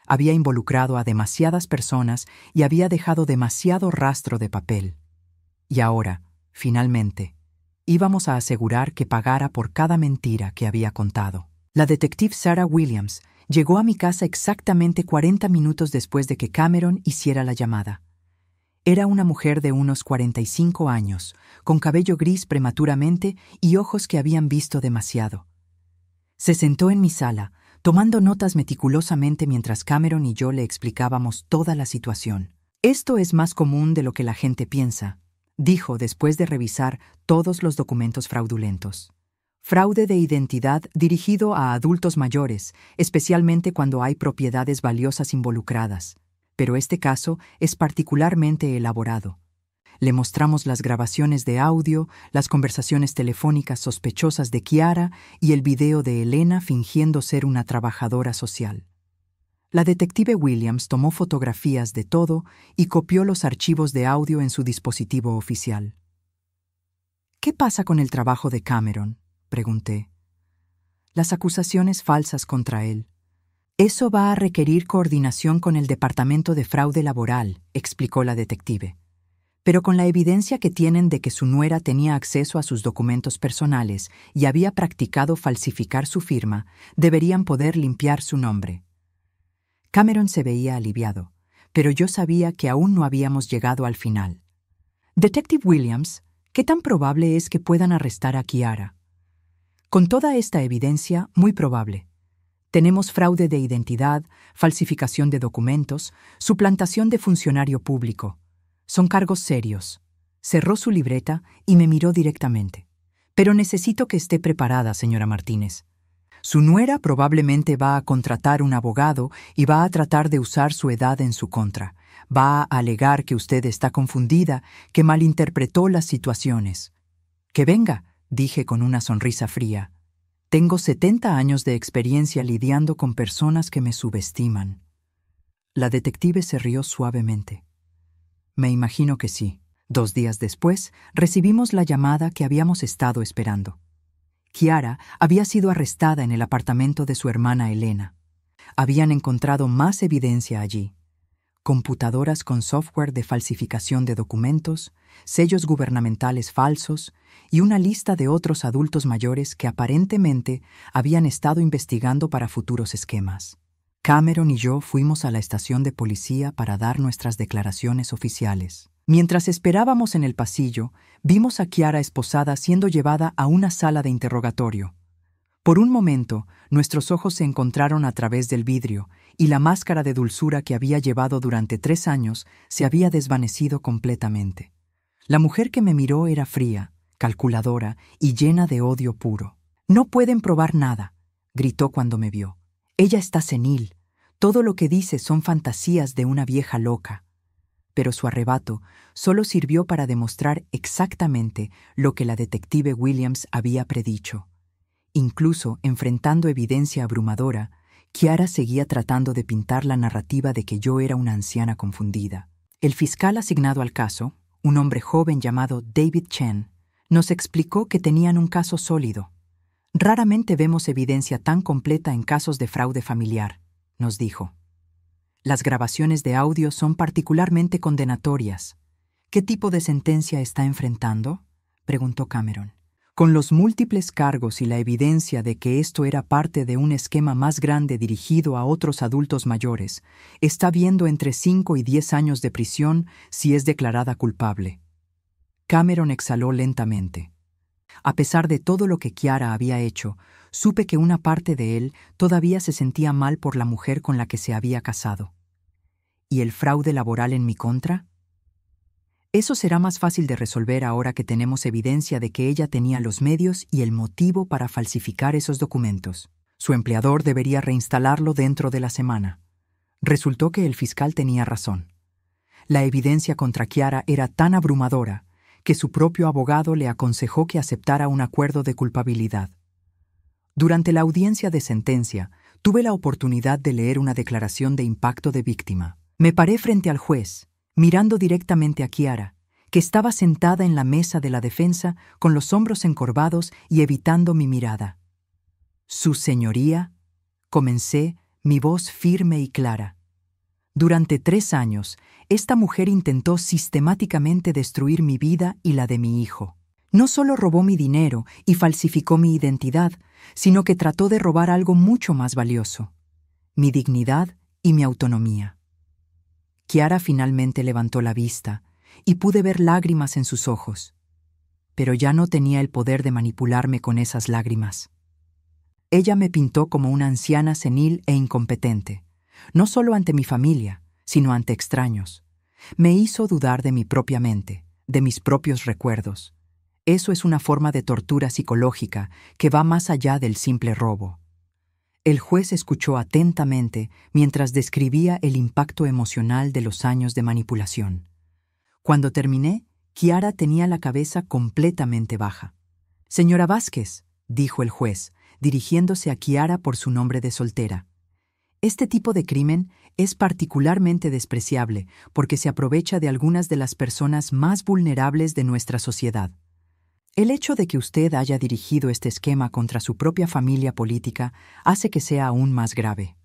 Había involucrado a demasiadas personas y había dejado demasiado rastro de papel. Y ahora, finalmente, íbamos a asegurar que pagara por cada mentira que había contado. La detective Sarah Williams llegó a mi casa exactamente 40 minutos después de que Cameron hiciera la llamada. Era una mujer de unos 45 años, con cabello gris prematuramente y ojos que habían visto demasiado. Se sentó en mi sala, tomando notas meticulosamente mientras Cameron y yo le explicábamos toda la situación. «Esto es más común de lo que la gente piensa», dijo después de revisar todos los documentos fraudulentos. «Fraude de identidad dirigido a adultos mayores, especialmente cuando hay propiedades valiosas involucradas. Pero este caso es particularmente elaborado. Le mostramos las grabaciones de audio, las conversaciones telefónicas sospechosas de Kiara y el video de Elena fingiendo ser una trabajadora social. La detective Williams tomó fotografías de todo y copió los archivos de audio en su dispositivo oficial». «¿Qué pasa con el trabajo de Cameron?», pregunté. «Las acusaciones falsas contra él. Eso va a requerir coordinación con el Departamento de Fraude Laboral», explicó la detective. «Pero con la evidencia que tienen de que su nuera tenía acceso a sus documentos personales y había practicado falsificar su firma, deberían poder limpiar su nombre». Cameron se veía aliviado, pero yo sabía que aún no habíamos llegado al final. «Detective Williams, ¿qué tan probable es que puedan arrestar a Kiara?». «Con toda esta evidencia, muy probable. Tenemos fraude de identidad, falsificación de documentos, suplantación de funcionario público. Son cargos serios». Cerró su libreta y me miró directamente. «Pero necesito que esté preparada, señora Martínez. Su nuera probablemente va a contratar un abogado y va a tratar de usar su edad en su contra. Va a alegar que usted está confundida, que malinterpretó las situaciones». «Que venga», dije con una sonrisa fría. «Tengo 70 años de experiencia lidiando con personas que me subestiman». La detective se rió suavemente. «Me imagino que sí». 2 días después, recibimos la llamada que habíamos estado esperando. Kiara había sido arrestada en el apartamento de su hermana Elena. Habían encontrado más evidencia allí: computadoras con software de falsificación de documentos, sellos gubernamentales falsos y una lista de otros adultos mayores que aparentemente habían estado investigando para futuros esquemas. Cameron y yo fuimos a la estación de policía para dar nuestras declaraciones oficiales. Mientras esperábamos en el pasillo, vimos a Kiara esposada siendo llevada a una sala de interrogatorio. Por un momento, nuestros ojos se encontraron a través del vidrio y la máscara de dulzura que había llevado durante 3 años se había desvanecido completamente. La mujer que me miró era fría, calculadora y llena de odio puro. «No pueden probar nada», gritó cuando me vio. «Ella está senil. Todo lo que dice son fantasías de una vieja loca». pero su arrebato solo sirvió para demostrar exactamente lo que la detective Williams había predicho. Incluso enfrentando evidencia abrumadora, Kiara seguía tratando de pintar la narrativa de que yo era una anciana confundida. El fiscal asignado al caso, un hombre joven llamado David Chen, nos explicó que tenían un caso sólido. Raramente vemos evidencia tan completa en casos de fraude familiar, nos dijo. Las grabaciones de audio son particularmente condenatorias. ¿Qué tipo de sentencia está enfrentando?, preguntó Cameron. Con los múltiples cargos y la evidencia de que esto era parte de un esquema más grande dirigido a otros adultos mayores, está viendo entre 5 y 10 años de prisión si es declarada culpable. Cameron exhaló lentamente. A pesar de todo lo que Kiara había hecho, supe que una parte de él todavía se sentía mal por la mujer con la que se había casado. ¿Y el fraude laboral en mi contra? Eso será más fácil de resolver ahora que tenemos evidencia de que ella tenía los medios y el motivo para falsificar esos documentos. Su empleador debería reinstalarlo dentro de la semana. Resultó que el fiscal tenía razón. La evidencia contra Kiara era tan abrumadora que su propio abogado le aconsejó que aceptara un acuerdo de culpabilidad. Durante la audiencia de sentencia, tuve la oportunidad de leer una declaración de impacto de víctima. Me paré frente al juez, mirando directamente a Kiara, que estaba sentada en la mesa de la defensa con los hombros encorvados y evitando mi mirada. «Su señoría», comencé, mi voz firme y clara. Durante 3 años, esta mujer intentó sistemáticamente destruir mi vida y la de mi hijo. No solo robó mi dinero y falsificó mi identidad, sino que trató de robar algo mucho más valioso: mi dignidad y mi autonomía. Kiara finalmente levantó la vista y pude ver lágrimas en sus ojos, pero ya no tenía el poder de manipularme con esas lágrimas. Ella me pintó como una anciana senil e incompetente, no solo ante mi familia, sino ante extraños. Me hizo dudar de mi propia mente, de mis propios recuerdos. Eso es una forma de tortura psicológica que va más allá del simple robo. El juez escuchó atentamente mientras describía el impacto emocional de los años de manipulación. Cuando terminé, Kiara tenía la cabeza completamente baja. «Señora Vázquez», dijo el juez, dirigiéndose a Kiara por su nombre de soltera. «Este tipo de crimen es particularmente despreciable porque se aprovecha de algunas de las personas más vulnerables de nuestra sociedad. El hecho de que usted haya dirigido este esquema contra su propia familia política hace que sea aún más grave».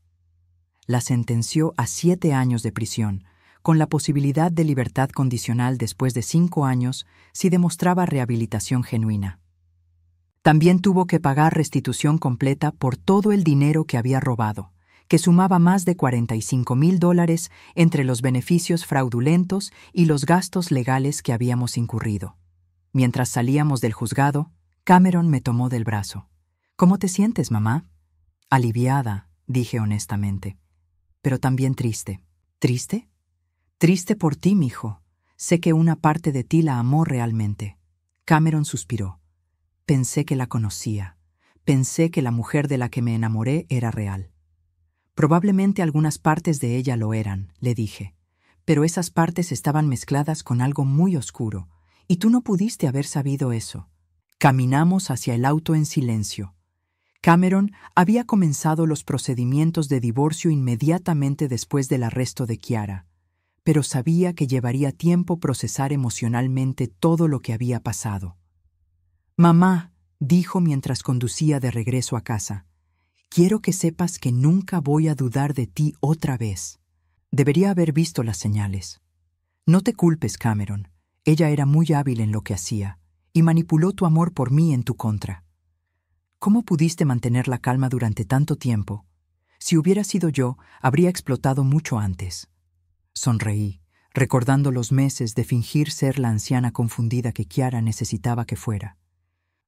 La sentenció a 7 años de prisión, con la posibilidad de libertad condicional después de 5 años si demostraba rehabilitación genuina. También tuvo que pagar restitución completa por todo el dinero que había robado, que sumaba más de $45,000 entre los beneficios fraudulentos y los gastos legales que habíamos incurrido. Mientras salíamos del juzgado, Cameron me tomó del brazo. «¿Cómo te sientes, mamá?» «Aliviada», dije honestamente, «pero también triste». «¿Triste?» «Triste por ti, mijo. Sé que una parte de ti la amó realmente». Cameron suspiró. «Pensé que la conocía. Pensé que la mujer de la que me enamoré era real». «Probablemente algunas partes de ella lo eran», le dije, «pero esas partes estaban mezcladas con algo muy oscuro, y tú no pudiste haber sabido eso». Caminamos hacia el auto en silencio. Cameron había comenzado los procedimientos de divorcio inmediatamente después del arresto de Kiara, pero sabía que llevaría tiempo procesar emocionalmente todo lo que había pasado. «Mamá», dijo mientras conducía de regreso a casa, «quiero que sepas que nunca voy a dudar de ti otra vez». Debería haber visto las señales. «No te culpes, Cameron. Ella era muy hábil en lo que hacía y manipuló tu amor por mí en tu contra. ¿Cómo pudiste mantener la calma durante tanto tiempo? Si hubiera sido yo, habría explotado mucho antes». Sonreí, recordando los meses de fingir ser la anciana confundida que Kiara necesitaba que fuera.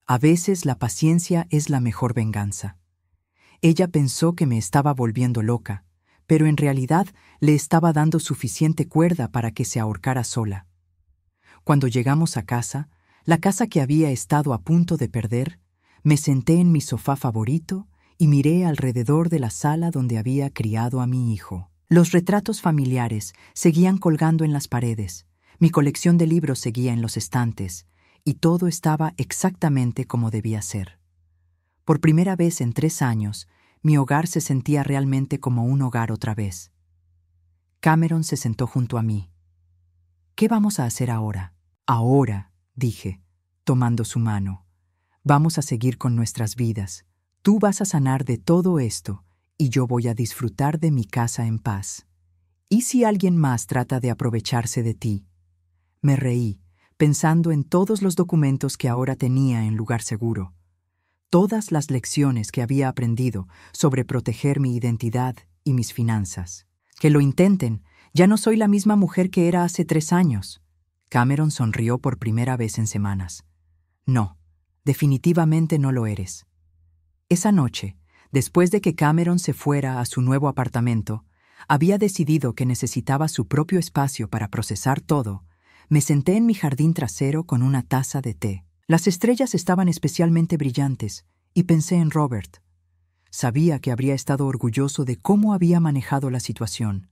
A veces la paciencia es la mejor venganza. Ella pensó que me estaba volviendo loca, pero en realidad le estaba dando suficiente cuerda para que se ahorcara sola. Cuando llegamos a casa, la casa que había estado a punto de perder, me senté en mi sofá favorito y miré alrededor de la sala donde había criado a mi hijo. Los retratos familiares seguían colgando en las paredes, mi colección de libros seguía en los estantes, y todo estaba exactamente como debía ser. Por primera vez en 3 años, mi hogar se sentía realmente como un hogar otra vez. Cameron se sentó junto a mí. ¿Qué vamos a hacer ahora? Ahora, dije, tomando su mano. Vamos a seguir con nuestras vidas. Tú vas a sanar de todo esto y yo voy a disfrutar de mi casa en paz. ¿Y si alguien más trata de aprovecharse de ti? Me reí, pensando en todos los documentos que ahora tenía en lugar seguro. Todas las lecciones que había aprendido sobre proteger mi identidad y mis finanzas. Que lo intenten, ya no soy la misma mujer que era hace 3 años. Cameron sonrió por primera vez en semanas. No, definitivamente no lo eres. Esa noche, después de que Cameron se fuera a su nuevo apartamento, había decidido que necesitaba su propio espacio para procesar todo. Me senté en mi jardín trasero con una taza de té. Las estrellas estaban especialmente brillantes, y pensé en Robert. Sabía que habría estado orgulloso de cómo había manejado la situación.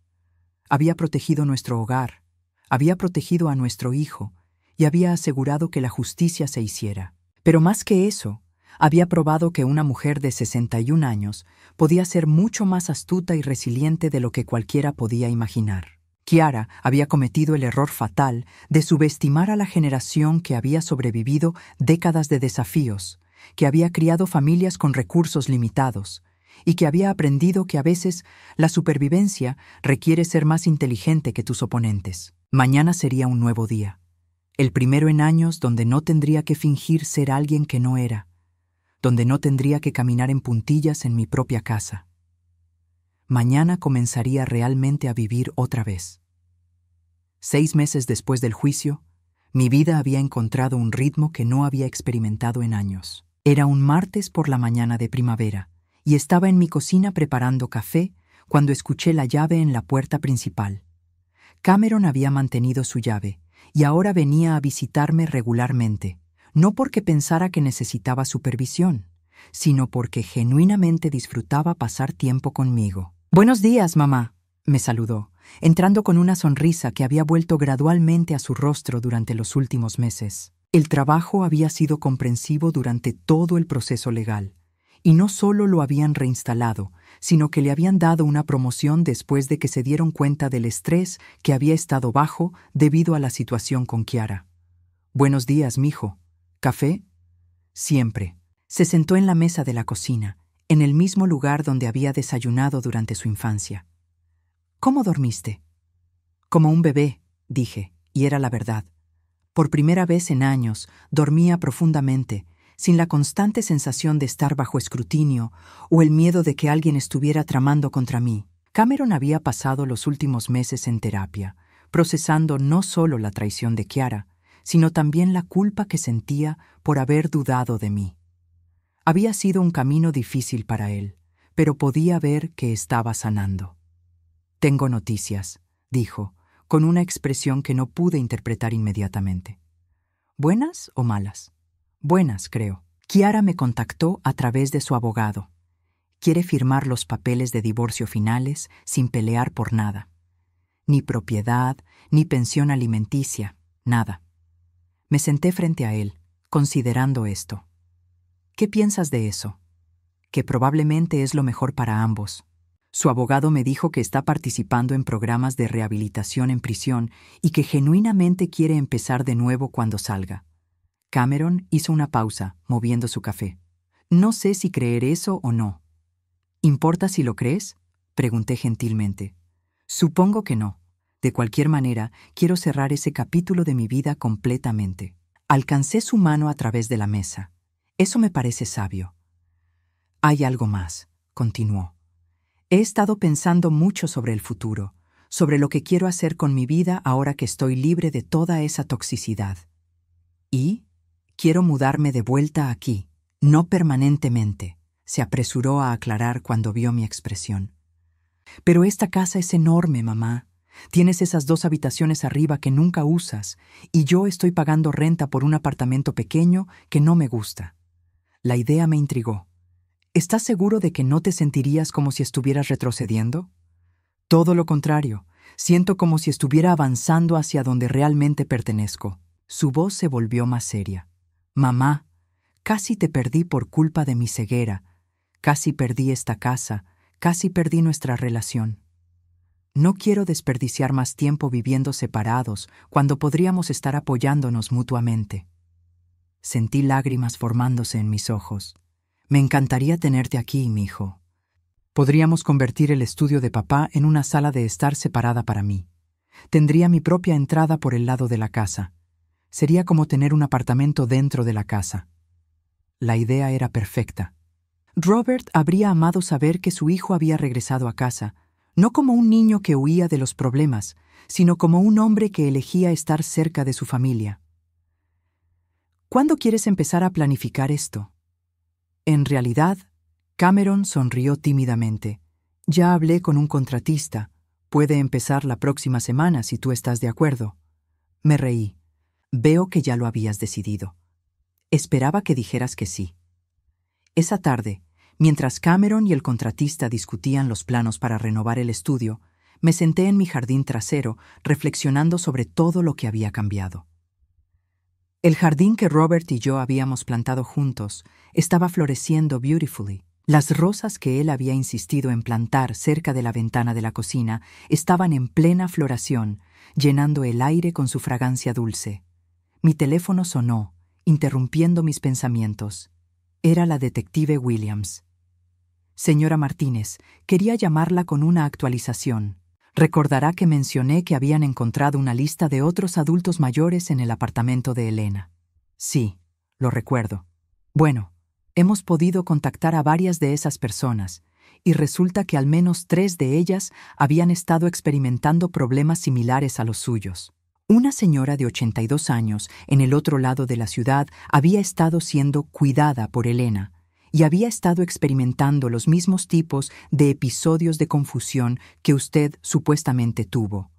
Había protegido nuestro hogar, había protegido a nuestro hijo, y había asegurado que la justicia se hiciera. Pero más que eso, había probado que una mujer de 61 años podía ser mucho más astuta y resiliente de lo que cualquiera podía imaginar. Kiara había cometido el error fatal de subestimar a la generación que había sobrevivido décadas de desafíos, que había criado familias con recursos limitados, y que había aprendido que a veces la supervivencia requiere ser más inteligente que tus oponentes. Mañana sería un nuevo día, el primero en años donde no tendría que fingir ser alguien que no era, donde no tendría que caminar en puntillas en mi propia casa. Mañana comenzaría realmente a vivir otra vez. 6 meses después del juicio, mi vida había encontrado un ritmo que no había experimentado en años. Era un martes por la mañana de primavera, y estaba en mi cocina preparando café cuando escuché la llave en la puerta principal. Cameron había mantenido su llave, y ahora venía a visitarme regularmente, no porque pensara que necesitaba supervisión, sino porque genuinamente disfrutaba pasar tiempo conmigo. «Buenos días, mamá», me saludó, entrando con una sonrisa que había vuelto gradualmente a su rostro durante los últimos meses. El trabajo había sido comprensivo durante todo el proceso legal, y no solo lo habían reinstalado, sino que le habían dado una promoción después de que se dieron cuenta del estrés que había estado bajo debido a la situación con Kiara. «Buenos días, mijo. ¿Café?» «Siempre». Se sentó en la mesa de la cocina, en el mismo lugar donde había desayunado durante su infancia. «¿Cómo dormiste?» «Como un bebé», dije, y era la verdad. Por primera vez en años, dormía profundamente, sin la constante sensación de estar bajo escrutinio o el miedo de que alguien estuviera tramando contra mí. Cameron había pasado los últimos meses en terapia, procesando no solo la traición de Kiara, sino también la culpa que sentía por haber dudado de mí. Había sido un camino difícil para él, pero podía ver que estaba sanando. «Tengo noticias», dijo, con una expresión que no pude interpretar inmediatamente. «¿Buenas o malas?» «Buenas, creo. Kiara me contactó a través de su abogado. Quiere firmar los papeles de divorcio finales sin pelear por nada. Ni propiedad, ni pensión alimenticia, nada». Me senté frente a él, considerando esto. «¿Qué piensas de eso?» «Que probablemente es lo mejor para ambos». Su abogado me dijo que está participando en programas de rehabilitación en prisión y que genuinamente quiere empezar de nuevo cuando salga. Cameron hizo una pausa, moviendo su café. «No sé si creer eso o no». «¿Importa si lo crees?», pregunté gentilmente. «Supongo que no. De cualquier manera, quiero cerrar ese capítulo de mi vida completamente». Alcancé su mano a través de la mesa. «Eso me parece sabio». «Hay algo más», continuó. «He estado pensando mucho sobre el futuro, sobre lo que quiero hacer con mi vida ahora que estoy libre de toda esa toxicidad. Y quiero mudarme de vuelta aquí, no permanentemente», se apresuró a aclarar cuando vio mi expresión. «Pero esta casa es enorme, mamá. Tienes esas 2 habitaciones arriba que nunca usas, y yo estoy pagando renta por un apartamento pequeño que no me gusta». La idea me intrigó. «¿Estás seguro de que no te sentirías como si estuvieras retrocediendo?» Todo lo contrario, siento como si estuviera avanzando hacia donde realmente pertenezco. Su voz se volvió más seria. Mamá, casi te perdí por culpa de mi ceguera. Casi perdí esta casa, casi perdí nuestra relación. No quiero desperdiciar más tiempo viviendo separados cuando podríamos estar apoyándonos mutuamente. Sentí lágrimas formándose en mis ojos. Me encantaría tenerte aquí, mijo. Podríamos convertir el estudio de papá en una sala de estar separada para mí. Tendría mi propia entrada por el lado de la casa. Sería como tener un apartamento dentro de la casa. La idea era perfecta. Robert habría amado saber que su hijo había regresado a casa, no como un niño que huía de los problemas, sino como un hombre que elegía estar cerca de su familia. ¿Cuándo quieres empezar a planificar esto? En realidad, Cameron sonrió tímidamente. Ya hablé con un contratista. Puede empezar la próxima semana si tú estás de acuerdo. Me reí. Veo que ya lo habías decidido. Esperaba que dijeras que sí. Esa tarde, mientras Cameron y el contratista discutían los planos para renovar el estudio, me senté en mi jardín trasero reflexionando sobre todo lo que había cambiado. El jardín que Robert y yo habíamos plantado juntos estaba floreciendo beautifully. Las rosas que él había insistido en plantar cerca de la ventana de la cocina estaban en plena floración, llenando el aire con su fragancia dulce. Mi teléfono sonó, interrumpiendo mis pensamientos. Era la detective Williams. Señora Martínez, quería llamarla con una actualización. Recordará que mencioné que habían encontrado una lista de otros adultos mayores en el apartamento de Elena. Sí, lo recuerdo. Bueno, hemos podido contactar a varias de esas personas, y resulta que al menos 3 de ellas habían estado experimentando problemas similares a los suyos. Una señora de 82 años en el otro lado de la ciudad había estado siendo cuidada por Elena y había estado experimentando los mismos tipos de episodios de confusión que usted supuestamente tuvo.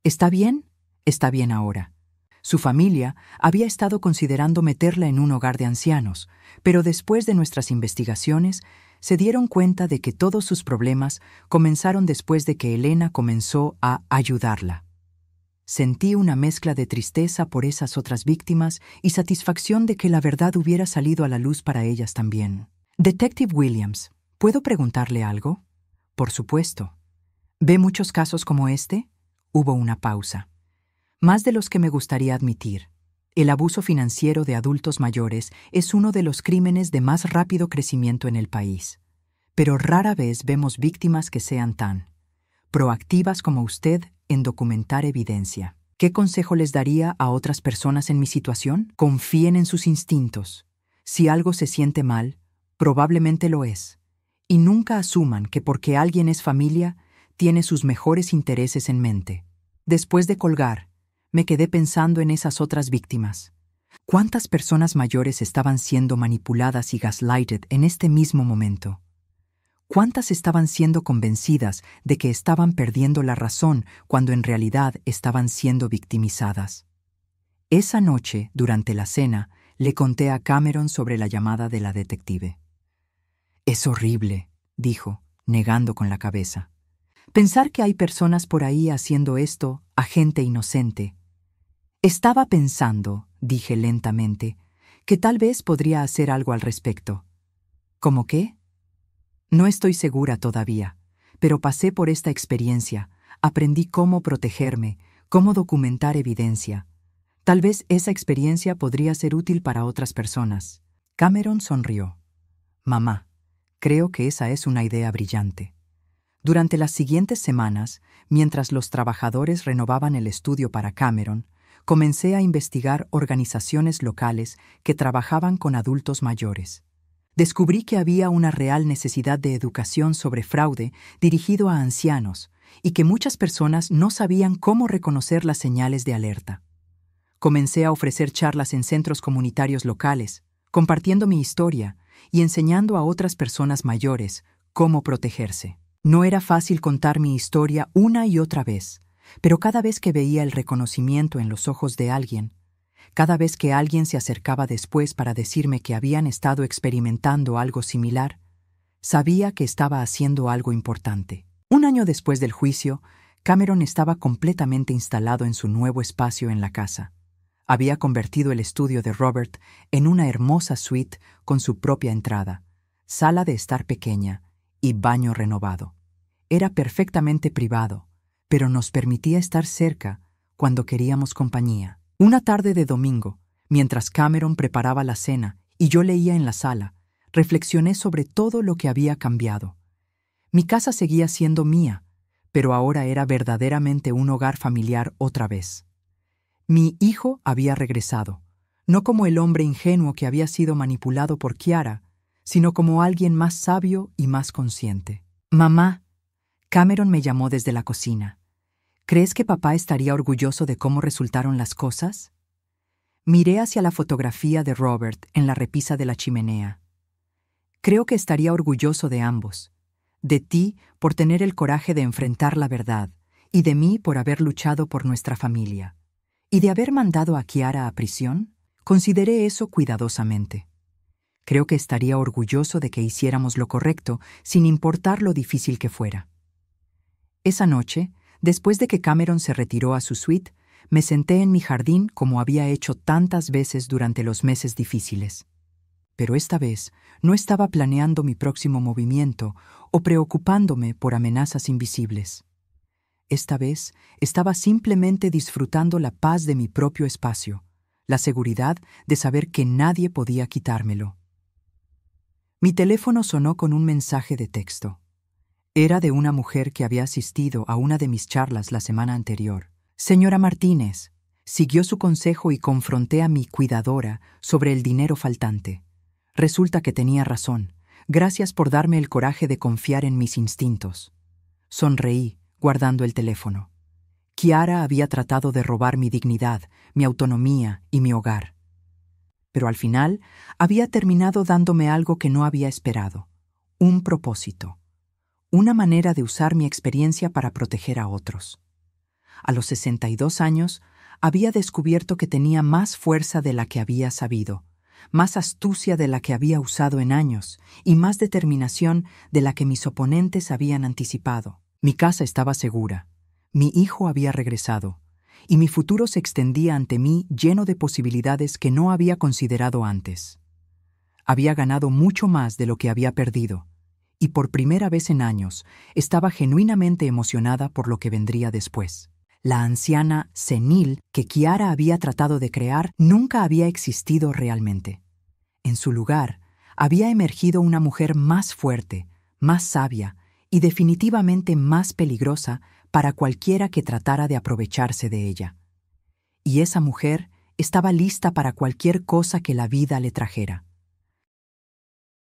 ¿Está bien? Está bien ahora. Su familia había estado considerando meterla en un hogar de ancianos, pero después de nuestras investigaciones se dieron cuenta de que todos sus problemas comenzaron después de que Elena comenzó a ayudarla. Sentí una mezcla de tristeza por esas otras víctimas y satisfacción de que la verdad hubiera salido a la luz para ellas también. Detective Williams, ¿puedo preguntarle algo? Por supuesto. ¿Ve muchos casos como este? Hubo una pausa. Más de los que me gustaría admitir. El abuso financiero de adultos mayores es uno de los crímenes de más rápido crecimiento en el país. Pero rara vez vemos víctimas que sean tan proactivas como usted en documentar evidencia. ¿Qué consejo les daría a otras personas en mi situación? Confíen en sus instintos. Si algo se siente mal, probablemente lo es. Y nunca asuman que porque alguien es familia, tiene sus mejores intereses en mente. Después de colgar, me quedé pensando en esas otras víctimas. ¿Cuántas personas mayores estaban siendo manipuladas y gaslighted en este mismo momento? ¿Cuántas estaban siendo convencidas de que estaban perdiendo la razón cuando en realidad estaban siendo victimizadas? Esa noche, durante la cena, le conté a Cameron sobre la llamada de la detective. «Es horrible», dijo, negando con la cabeza. «Pensar que hay personas por ahí haciendo esto a gente inocente». «Estaba pensando», dije lentamente, «que tal vez podría hacer algo al respecto». ¿Cómo qué? No estoy segura todavía, pero pasé por esta experiencia, aprendí cómo protegerme, cómo documentar evidencia. Tal vez esa experiencia podría ser útil para otras personas. Cameron sonrió. «Mamá, creo que esa es una idea brillante». Durante las siguientes semanas, mientras los trabajadores renovaban el estudio para Cameron, comencé a investigar organizaciones locales que trabajaban con adultos mayores. Descubrí que había una real necesidad de educación sobre fraude dirigido a ancianos y que muchas personas no sabían cómo reconocer las señales de alerta. Comencé a ofrecer charlas en centros comunitarios locales, compartiendo mi historia y enseñando a otras personas mayores cómo protegerse. No era fácil contar mi historia una y otra vez, pero cada vez que veía el reconocimiento en los ojos de alguien, cada vez que alguien se acercaba después para decirme que habían estado experimentando algo similar, sabía que estaba haciendo algo importante. Un Un año después del juicio, Cameron estaba completamente instalado en su nuevo espacio en la casa. Había convertido el estudio de Robert en una hermosa suite con su propia entrada, sala de estar pequeña y baño renovado. Era perfectamente privado, pero nos permitía estar cerca cuando queríamos compañía. Una tarde de domingo, mientras Cameron preparaba la cena y yo leía en la sala, reflexioné sobre todo lo que había cambiado. Mi casa seguía siendo mía, pero ahora era verdaderamente un hogar familiar otra vez. Mi hijo había regresado, no como el hombre ingenuo que había sido manipulado por Kiara, sino como alguien más sabio y más consciente. «Mamá», Cameron me llamó desde la cocina. «¿Crees que papá estaría orgulloso de cómo resultaron las cosas?» Miré hacia la fotografía de Robert en la repisa de la chimenea. «Creo que estaría orgulloso de ambos. De ti por tener el coraje de enfrentar la verdad, y de mí por haber luchado por nuestra familia. ¿Y de haber mandado a Kiara a prisión? Consideré eso cuidadosamente. Creo que estaría orgulloso de que hiciéramos lo correcto, sin importar lo difícil que fuera». Esa noche, después de que Cameron se retiró a su suite, me senté en mi jardín como había hecho tantas veces durante los meses difíciles. Pero esta vez no estaba planeando mi próximo movimiento o preocupándome por amenazas invisibles. Esta vez estaba simplemente disfrutando la paz de mi propio espacio, la seguridad de saber que nadie podía quitármelo. Mi teléfono sonó con un mensaje de texto. Era de una mujer que había asistido a una de mis charlas la semana anterior. «Señora Martínez», siguió su consejo y confronté a mi cuidadora sobre el dinero faltante. Resulta que tenía razón. Gracias por darme el coraje de confiar en mis instintos. Sonreí, guardando el teléfono. Kiara había tratado de robar mi dignidad, mi autonomía y mi hogar. Pero al final había terminado dándome algo que no había esperado: un propósito. Una manera de usar mi experiencia para proteger a otros. A los 62 años, había descubierto que tenía más fuerza de la que había sabido, más astucia de la que había usado en años y más determinación de la que mis oponentes habían anticipado. Mi casa estaba segura, mi hijo había regresado, y mi futuro se extendía ante mí lleno de posibilidades que no había considerado antes. Había ganado mucho más de lo que había perdido, y por primera vez en años estaba genuinamente emocionada por lo que vendría después. La anciana senil que Kiara había tratado de crear nunca había existido realmente. En su lugar, había emergido una mujer más fuerte, más sabia y definitivamente más peligrosa para cualquiera que tratara de aprovecharse de ella. Y esa mujer estaba lista para cualquier cosa que la vida le trajera.